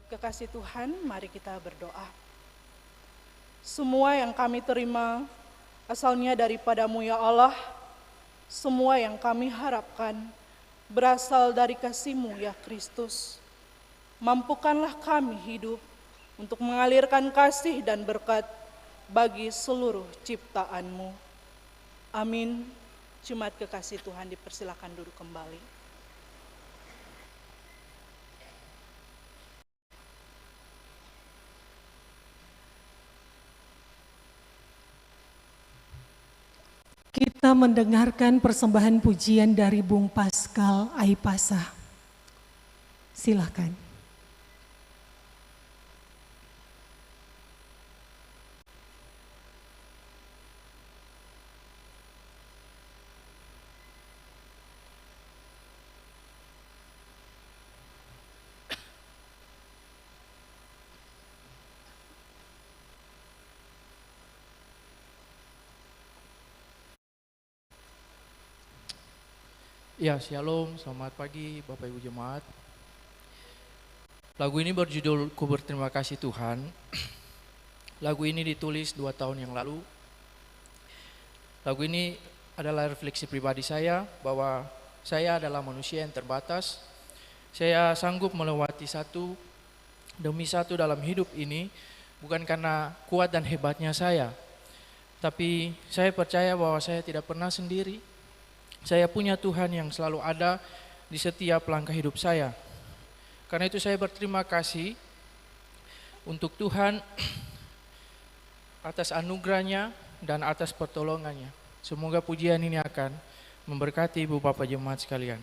kekasih Tuhan, mari kita berdoa. Semua yang kami terima asalnya daripada-Mu ya Allah. Semua yang kami harapkan berasal dari kasih-Mu ya Kristus. Mampukanlah kami hidup untuk mengalirkan kasih dan berkat bagi seluruh ciptaan-Mu. Amin. Jemaat kekasih Tuhan dipersilakan duduk kembali. Kita mendengarkan persembahan pujian dari Bung Pascal Aipasa. Silakan. Ya, shalom, selamat pagi Bapak Ibu Jemaat. Lagu ini berjudul Ku Berterima Kasih Tuhan. Lagu ini ditulis 2 tahun yang lalu. Lagu ini adalah refleksi pribadi saya bahwa saya adalah manusia yang terbatas. Saya sanggup melewati satu demi satu dalam hidup ini bukan karena kuat dan hebatnya saya, tapi saya percaya bahwa saya tidak pernah sendiri. Saya punya Tuhan yang selalu ada di setiap langkah hidup saya. Karena itu saya berterima kasih untuk Tuhan atas anugerahnya dan atas pertolongannya. Semoga pujian ini akan memberkati Ibu Bapak Jemaat sekalian.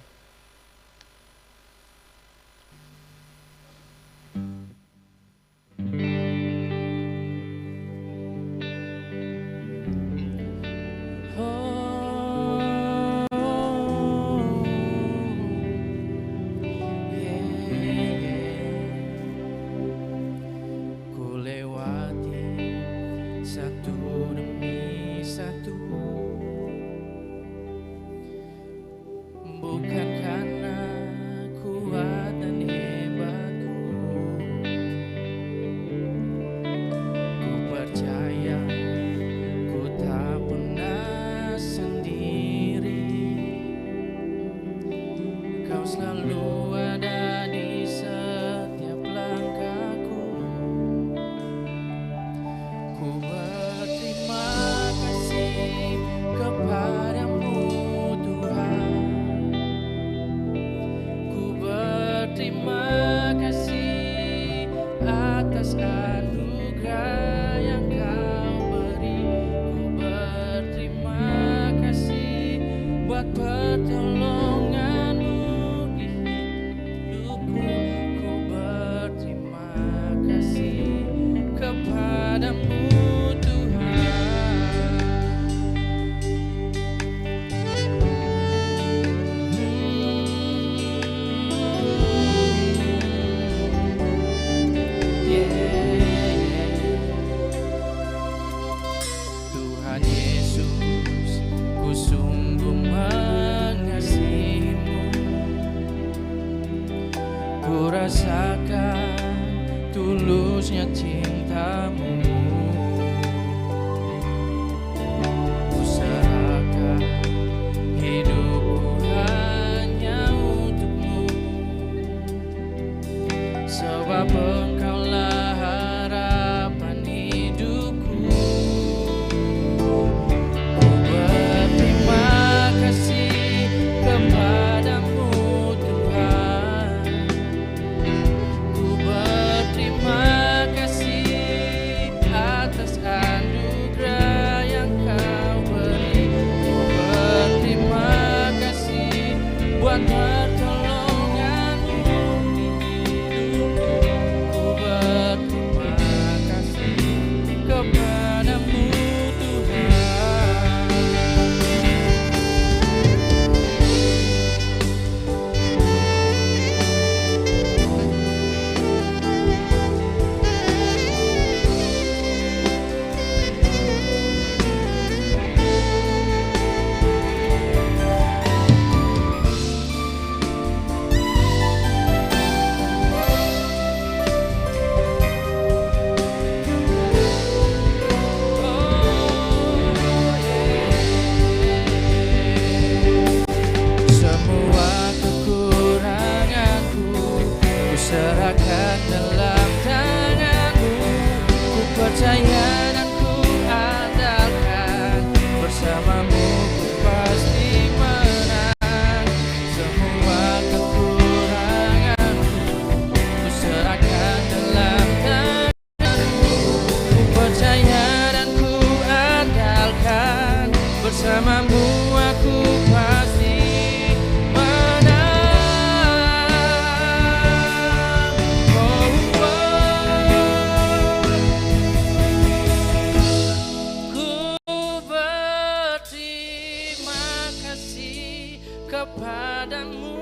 kepadamu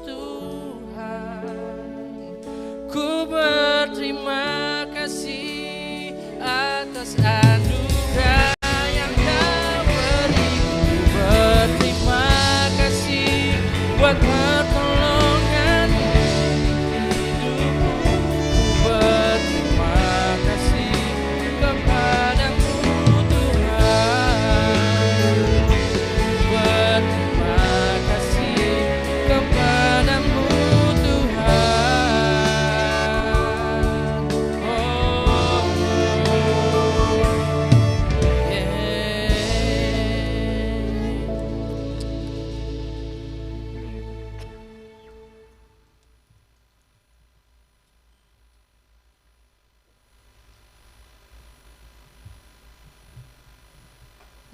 Tuhan. Ku berterima kasih atas anugerah yang Kau beri. Ku berterima kasih buat pertolongan hidupku. Ku berterima kasih kepadamu Tuhan. Berterima kasih kepadamu Tuhan. Oh, yeah.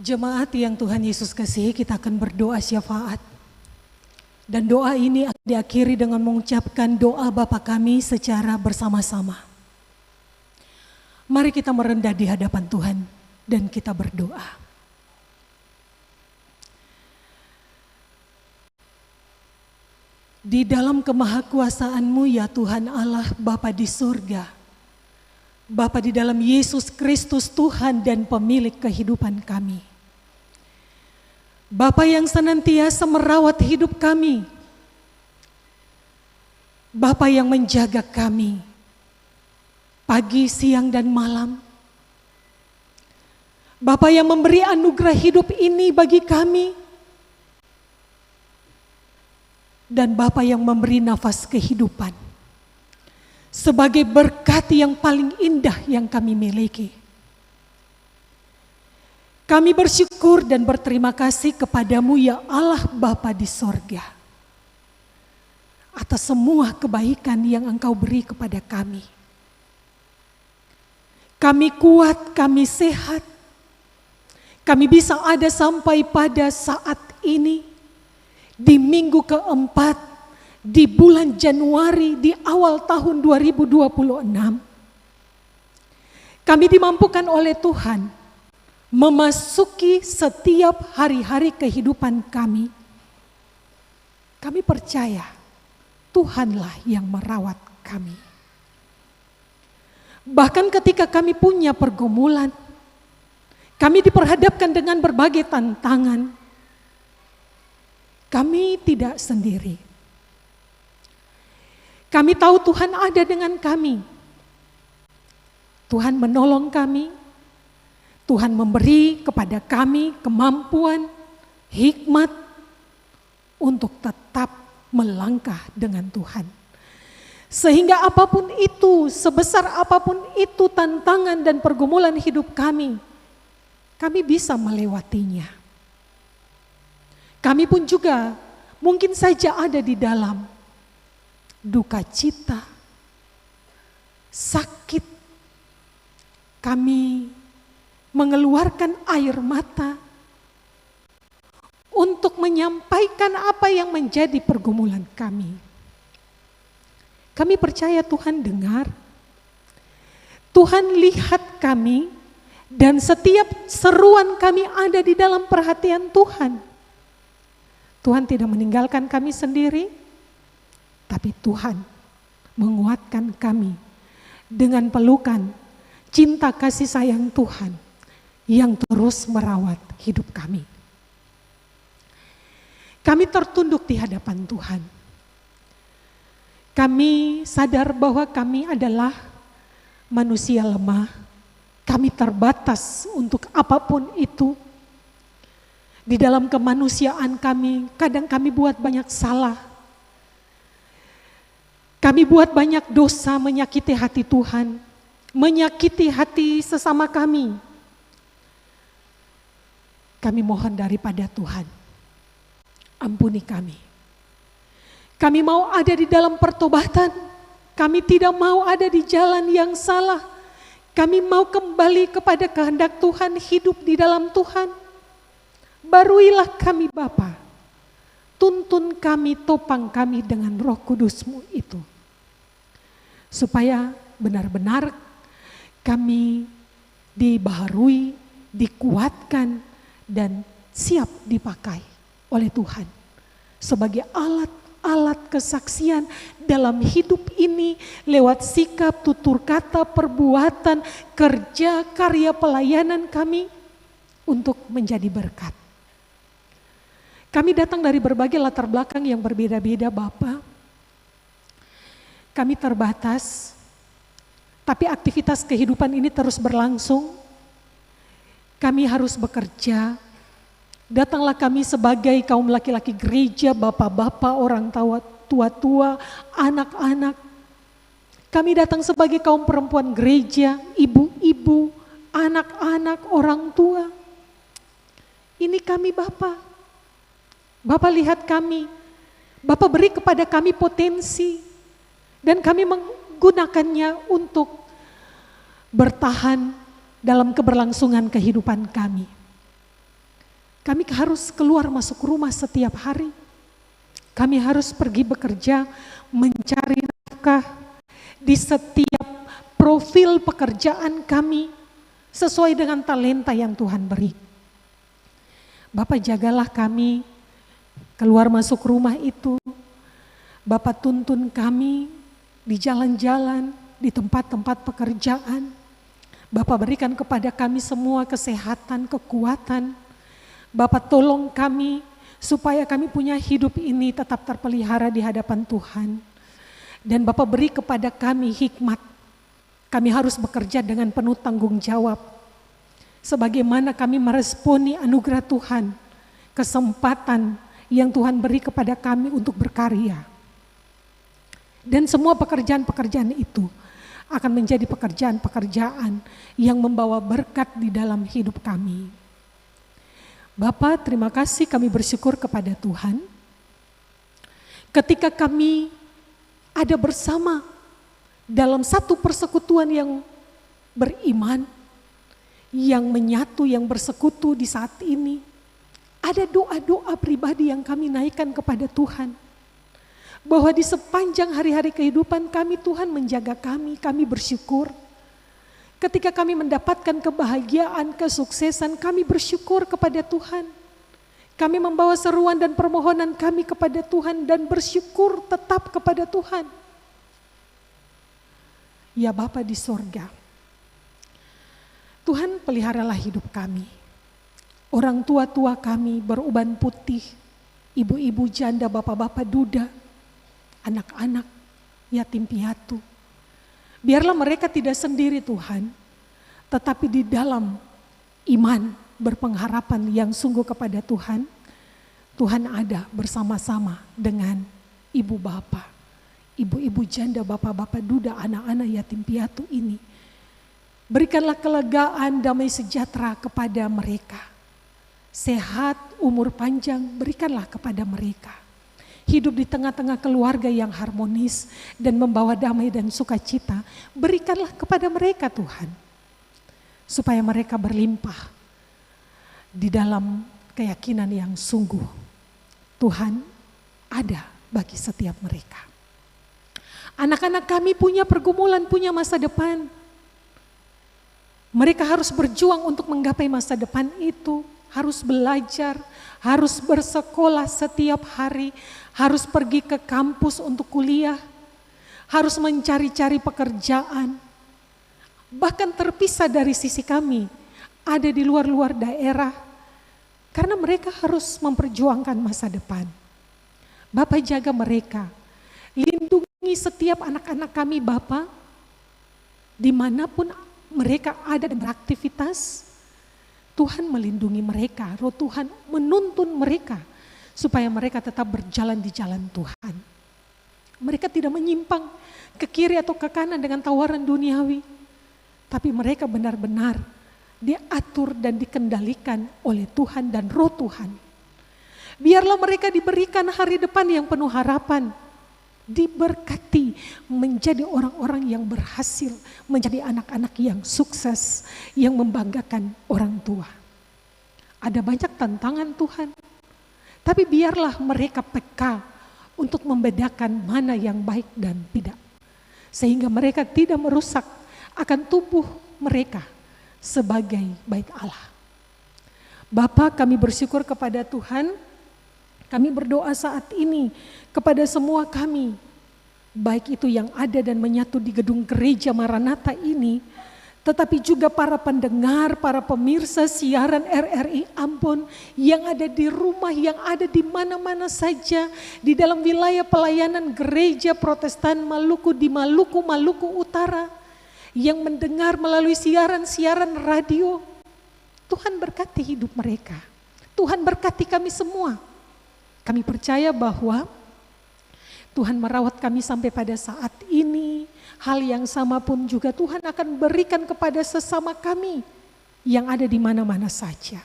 Jemaat yang Tuhan Yesus kasihi, kita akan berdoa syafaat. Dan doa ini akan diakhiri dengan mengucapkan doa Bapa kami secara bersama-sama. Mari kita merendah di hadapan Tuhan dan kita berdoa. Di dalam kemahakuasaan-Mu ya Tuhan Allah Bapa di surga, Bapa di dalam Yesus Kristus Tuhan dan pemilik kehidupan kami. Bapa yang senantiasa merawat hidup kami. Bapa yang menjaga kami pagi, siang, dan malam. Bapa yang memberi anugerah hidup ini bagi kami. Dan Bapa yang memberi nafas kehidupan sebagai berkat yang paling indah yang kami miliki. Kami bersyukur dan berterima kasih kepadamu ya Allah Bapa di sorga, atas semua kebaikan yang Engkau beri kepada kami. Kami kuat, kami sehat, kami bisa ada sampai pada saat ini, di minggu keempat, di bulan Januari, di awal tahun 2026. Kami dimampukan oleh Tuhan memasuki setiap hari-hari kehidupan kami. Kami percaya Tuhanlah yang merawat kami. Bahkan ketika kami punya pergumulan, kami diperhadapkan dengan berbagai tantangan, kami tidak sendiri. Kami tahu Tuhan ada dengan kami. Tuhan menolong kami. Tuhan memberi kepada kami kemampuan, hikmat untuk tetap melangkah dengan Tuhan. Sehingga apapun itu, sebesar apapun itu tantangan dan pergumulan hidup kami bisa melewatinya. Kami pun juga mungkin saja ada di dalam duka cita, sakit. Kami mengeluarkan air mata untuk menyampaikan apa yang menjadi pergumulan kami. Kami percaya Tuhan dengar, Tuhan lihat kami, dan setiap seruan kami ada di dalam perhatian Tuhan. Tuhan tidak meninggalkan kami sendiri, tapi Tuhan menguatkan kami dengan pelukan cinta kasih sayang Tuhan yang terus merawat hidup kami. Kami tertunduk di hadapan Tuhan. Kami sadar bahwa kami adalah manusia lemah. Kami terbatas untuk apapun itu. Di dalam kemanusiaan kami, kadang kami buat banyak salah. Kami buat banyak dosa, menyakiti hati Tuhan, menyakiti hati sesama kami. Kami mohon daripada Tuhan, ampuni kami. Kami mau ada di dalam pertobatan, kami tidak mau ada di jalan yang salah. Kami mau kembali kepada kehendak Tuhan, hidup di dalam Tuhan. Baruilah kami Bapa, tuntun kami, topang kami dengan Roh Kudus-Mu itu. Supaya benar-benar kami dibaharui, dikuatkan, dan siap dipakai oleh Tuhan sebagai alat kesaksian dalam hidup ini lewat sikap, tutur kata, perbuatan, kerja, karya pelayanan kami untuk menjadi berkat. Kami datang dari berbagai latar belakang yang berbeda-beda, Bapa. Kami terbatas, tapi aktivitas kehidupan ini terus berlangsung. Kami harus bekerja. Datanglah kami sebagai kaum laki-laki gereja, bapak-bapak, orang tua-tua, anak-anak. Kami datang sebagai kaum perempuan gereja, ibu-ibu, anak-anak, orang tua. Ini kami, Bapak. Bapak lihat kami. Bapak beri kepada kami potensi. Dan kami menggunakannya untuk bertahan dalam keberlangsungan kehidupan kami. Kami harus keluar masuk rumah setiap hari. Kami harus pergi bekerja, mencari nafkah di setiap profil pekerjaan kami sesuai dengan talenta yang Tuhan beri. Bapak jagalah kami keluar masuk rumah itu. Bapak tuntun kami di jalan-jalan, di tempat-tempat pekerjaan. Bapak berikan kepada kami semua kesehatan, kekuatan. Bapak tolong kami supaya kami punya hidup ini tetap terpelihara di hadapan Tuhan. Dan Bapak beri kepada kami hikmat. Kami harus bekerja dengan penuh tanggung jawab. Sebagaimana kami meresponi anugerah Tuhan, kesempatan yang Tuhan beri kepada kami untuk berkarya. Dan semua pekerjaan-pekerjaan itu akan menjadi pekerjaan-pekerjaan yang membawa berkat di dalam hidup kami. Bapak, terima kasih, kami bersyukur kepada Tuhan. Ketika kami ada bersama dalam satu persekutuan yang beriman, yang menyatu, yang bersekutu di saat ini, ada doa-doa pribadi yang kami naikkan kepada Tuhan. Bahwa di sepanjang hari-hari kehidupan kami, Tuhan menjaga kami bersyukur. Ketika kami mendapatkan kebahagiaan, kesuksesan, kami bersyukur kepada Tuhan. Kami membawa seruan dan permohonan kami kepada Tuhan dan bersyukur tetap kepada Tuhan. Ya Bapa di sorga, Tuhan peliharalah hidup kami. Orang tua-tua kami beruban putih, ibu-ibu janda, bapak-bapak duda, anak-anak, yatim piatu. Biarlah mereka tidak sendiri Tuhan, tetapi di dalam iman berpengharapan yang sungguh kepada Tuhan, Tuhan ada bersama-sama dengan ibu bapa, ibu-ibu janda, bapak-bapak duda, anak-anak yatim piatu ini. Berikanlah kelegaan, damai sejahtera kepada mereka. Sehat, umur panjang, berikanlah kepada mereka. Hidup di tengah-tengah keluarga yang harmonis dan membawa damai dan sukacita, berikanlah kepada mereka Tuhan. Supaya mereka berlimpah di dalam keyakinan yang sungguh. Tuhan ada bagi setiap mereka. Anak-anak kami punya pergumulan, punya masa depan. Mereka harus berjuang untuk menggapai masa depan itu. Harus belajar, harus bersekolah setiap hari, harus pergi ke kampus untuk kuliah, harus mencari-cari pekerjaan. Bahkan terpisah dari sisi kami, ada di luar-luar daerah, karena mereka harus memperjuangkan masa depan. Bapak jaga mereka, lindungi setiap anak-anak kami Bapak, dimanapun mereka ada dan beraktivitas, Tuhan melindungi mereka, Roh Tuhan menuntun mereka supaya mereka tetap berjalan di jalan Tuhan. Mereka tidak menyimpang ke kiri atau ke kanan dengan tawaran duniawi, tapi mereka benar-benar diatur dan dikendalikan oleh Tuhan dan Roh Tuhan. Biarlah mereka diberikan hari depan yang penuh harapan, diberkati menjadi orang-orang yang berhasil, menjadi anak-anak yang sukses, yang membanggakan orang tua. Ada banyak tantangan Tuhan, tapi biarlah mereka peka untuk membedakan mana yang baik dan tidak. Sehingga mereka tidak merusak akan tubuh mereka sebagai bait Allah. Bapa, kami bersyukur kepada Tuhan, Kami berdoa saat ini kepada semua kami, baik itu yang ada dan menyatu di gedung gereja Maranatha ini, tetapi juga para pendengar, para pemirsa siaran RRI Ambon yang ada di rumah, yang ada di mana-mana saja di dalam wilayah pelayanan gereja Protestan Maluku di Maluku Utara, yang mendengar melalui siaran-siaran radio. Tuhan berkati hidup mereka. Tuhan berkati kami semua. Kami percaya bahwa Tuhan merawat kami sampai pada saat ini. Hal yang sama pun juga Tuhan akan berikan kepada sesama kami yang ada di mana-mana saja.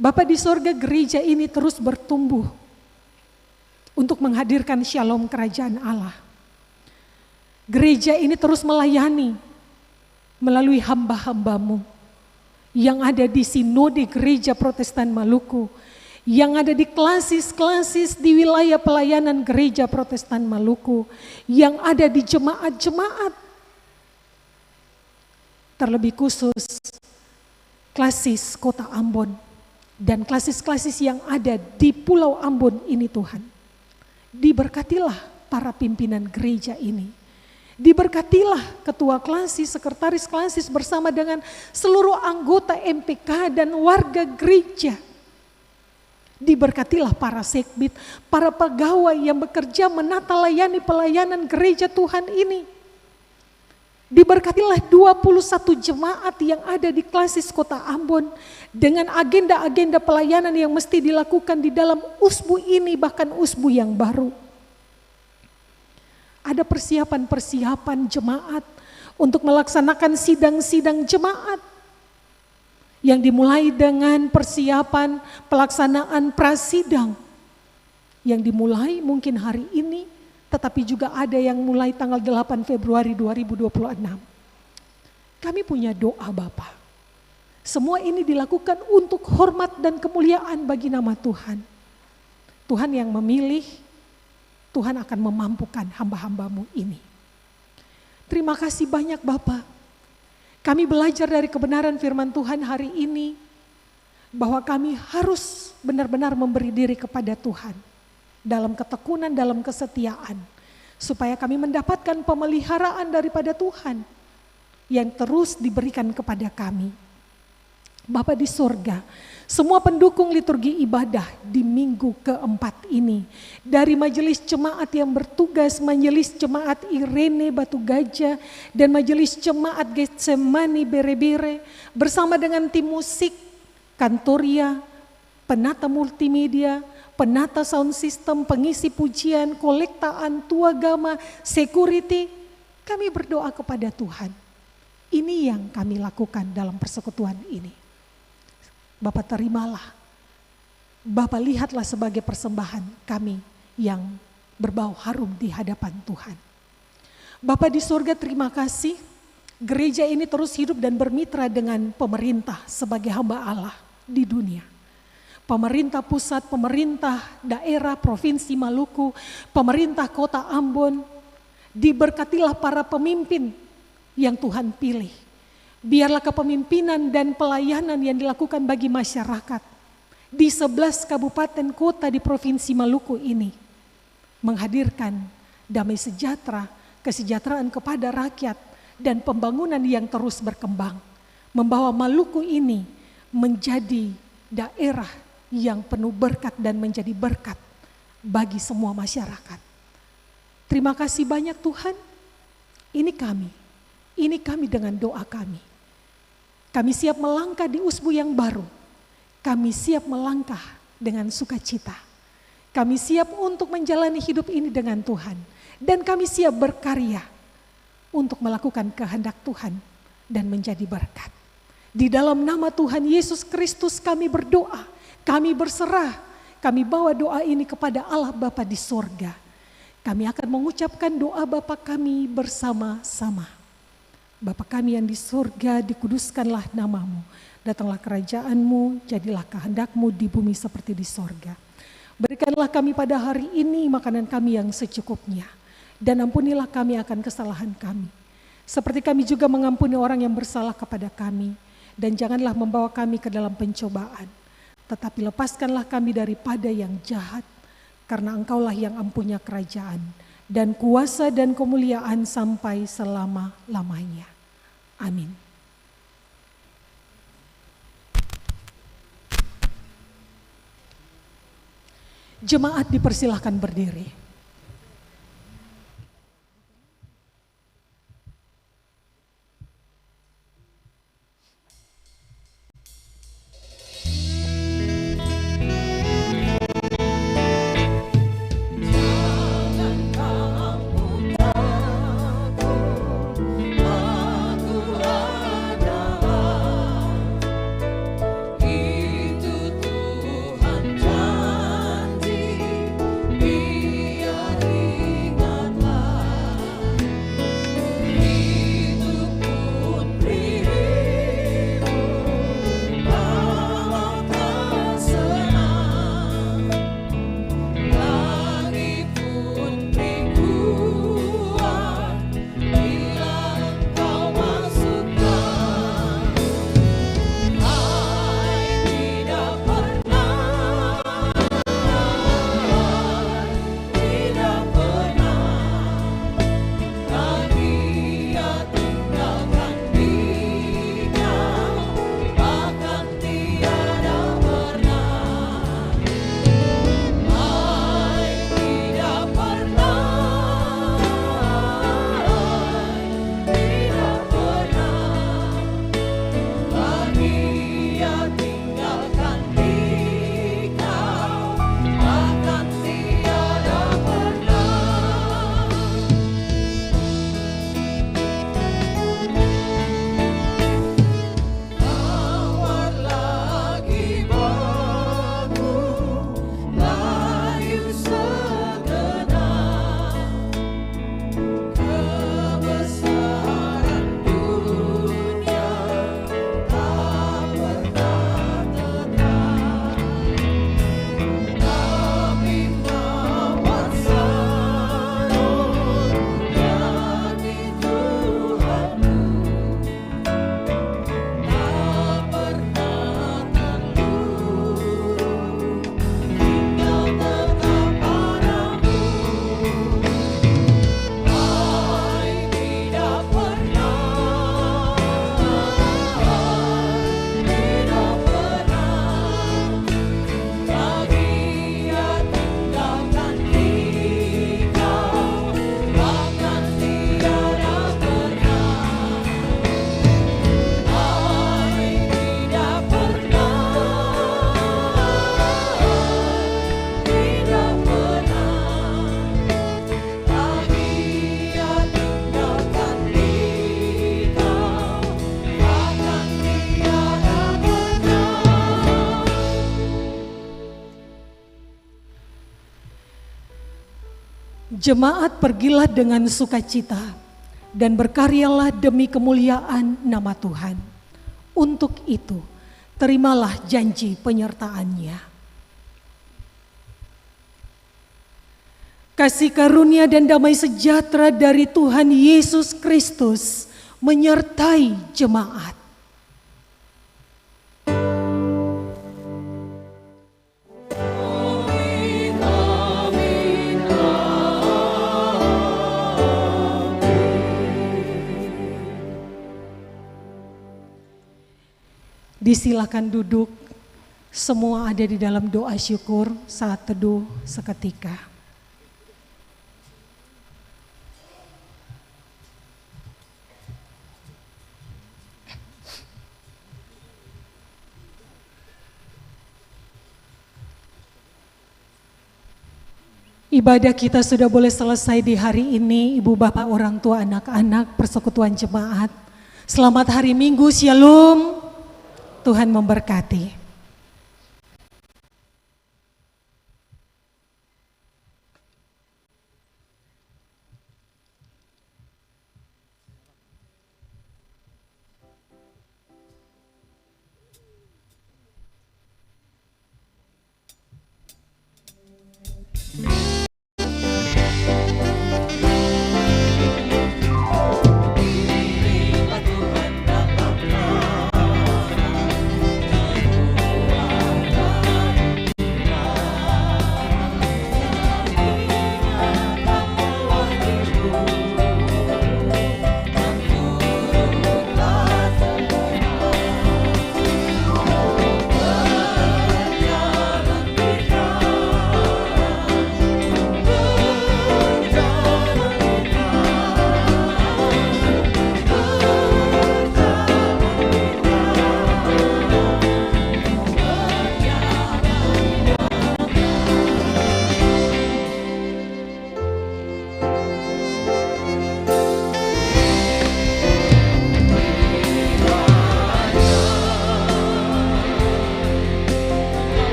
Bapa di sorga, gereja ini terus bertumbuh untuk menghadirkan shalom kerajaan Allah. Gereja ini terus melayani melalui hamba-hambamu yang ada di Sinode Gereja Protestan Maluku, yang ada di klasis-klasis di wilayah pelayanan Gereja Protestan Maluku, yang ada di jemaat-jemaat, terlebih khusus klasis Kota Ambon dan klasis-klasis yang ada di Pulau Ambon ini. Tuhan, diberkatilah para pimpinan gereja ini. Diberkatilah ketua klasis, sekretaris klasis bersama dengan seluruh anggota MPK dan warga gereja. Diberkatilah para sekbid, para pegawai yang bekerja menata layani pelayanan gereja Tuhan ini. Diberkatilah 21 jemaat yang ada di klasis Kota Ambon dengan agenda-agenda pelayanan yang mesti dilakukan di dalam usbu ini, bahkan usbu yang baru. Ada persiapan-persiapan jemaat untuk melaksanakan sidang-sidang jemaat yang dimulai dengan persiapan pelaksanaan prasidang yang dimulai mungkin hari ini, tetapi juga ada yang mulai tanggal 8 Februari 2026. Kami punya doa Bapa. Semua ini dilakukan untuk hormat dan kemuliaan bagi nama Tuhan. Tuhan yang memilih, Tuhan akan memampukan hamba-hambamu ini. Terima kasih banyak Bapak. Kami belajar dari kebenaran firman Tuhan hari ini, bahwa kami harus benar-benar memberi diri kepada Tuhan, dalam ketekunan, dalam kesetiaan, supaya kami mendapatkan pemeliharaan daripada Tuhan, yang terus diberikan kepada kami. Bapa di sorga, semua pendukung liturgi ibadah di minggu keempat ini, dari majelis jemaat yang bertugas, majelis jemaat Irene Batu Gajah, dan majelis jemaat Getsemani Bere-Bere, bersama dengan tim musik, kantoria, penata multimedia, penata sound system, pengisi pujian, kolektaan, tuagama, security, kami berdoa kepada Tuhan. Ini yang kami lakukan dalam persekutuan ini. Bapak terimalah, Bapak lihatlah sebagai persembahan kami yang berbau harum di hadapan Tuhan. Bapak di surga, terima kasih, gereja ini terus hidup dan bermitra dengan pemerintah sebagai hamba Allah di dunia. Pemerintah pusat, pemerintah daerah Provinsi Maluku, pemerintah Kota Ambon, diberkatilah para pemimpin yang Tuhan pilih. Biarlah kepemimpinan dan pelayanan yang dilakukan bagi masyarakat di 11 kabupaten kota di Provinsi Maluku ini menghadirkan damai sejahtera, kesejahteraan kepada rakyat, dan pembangunan yang terus berkembang. Membawa Maluku ini menjadi daerah yang penuh berkat dan menjadi berkat bagi semua masyarakat. Terima kasih banyak Tuhan. Ini kami dengan doa kami. Kami siap melangkah di usbu yang baru. Kami siap melangkah dengan sukacita. Kami siap untuk menjalani hidup ini dengan Tuhan. Dan kami siap berkarya untuk melakukan kehendak Tuhan dan menjadi berkat. Di dalam nama Tuhan Yesus Kristus kami berdoa, kami berserah, kami bawa doa ini kepada Allah Bapa di sorga. Kami akan mengucapkan doa Bapa kami bersama-sama. Bapa kami yang di surga, dikuduskanlah namamu. Datanglah kerajaanmu, jadilah kehendakmu di bumi seperti di sorga. Berikanlah kami pada hari ini makanan kami yang secukupnya. Dan ampunilah kami akan kesalahan kami. Seperti kami juga mengampuni orang yang bersalah kepada kami. Dan janganlah membawa kami ke dalam pencobaan. tetapi lepaskanlah kami daripada yang jahat, karena Engkaulah yang empunya kerajaan dan kuasa dan kemuliaan sampai selama-lamanya. Amin. Jemaat dipersilahkan berdiri. Jemaat pergilah dengan sukacita dan berkaryalah demi kemuliaan nama Tuhan. Untuk itu, terimalah janji penyertaannya. Kasih karunia dan damai sejahtera dari Tuhan Yesus Kristus menyertai jemaat. Disilakan duduk, semua ada di dalam doa syukur saat teduh seketika. Ibadah kita sudah boleh selesai di hari ini, Ibu Bapak, orang tua, anak-anak, persekutuan jemaat. Selamat hari Minggu, Shalom. Tuhan memberkati.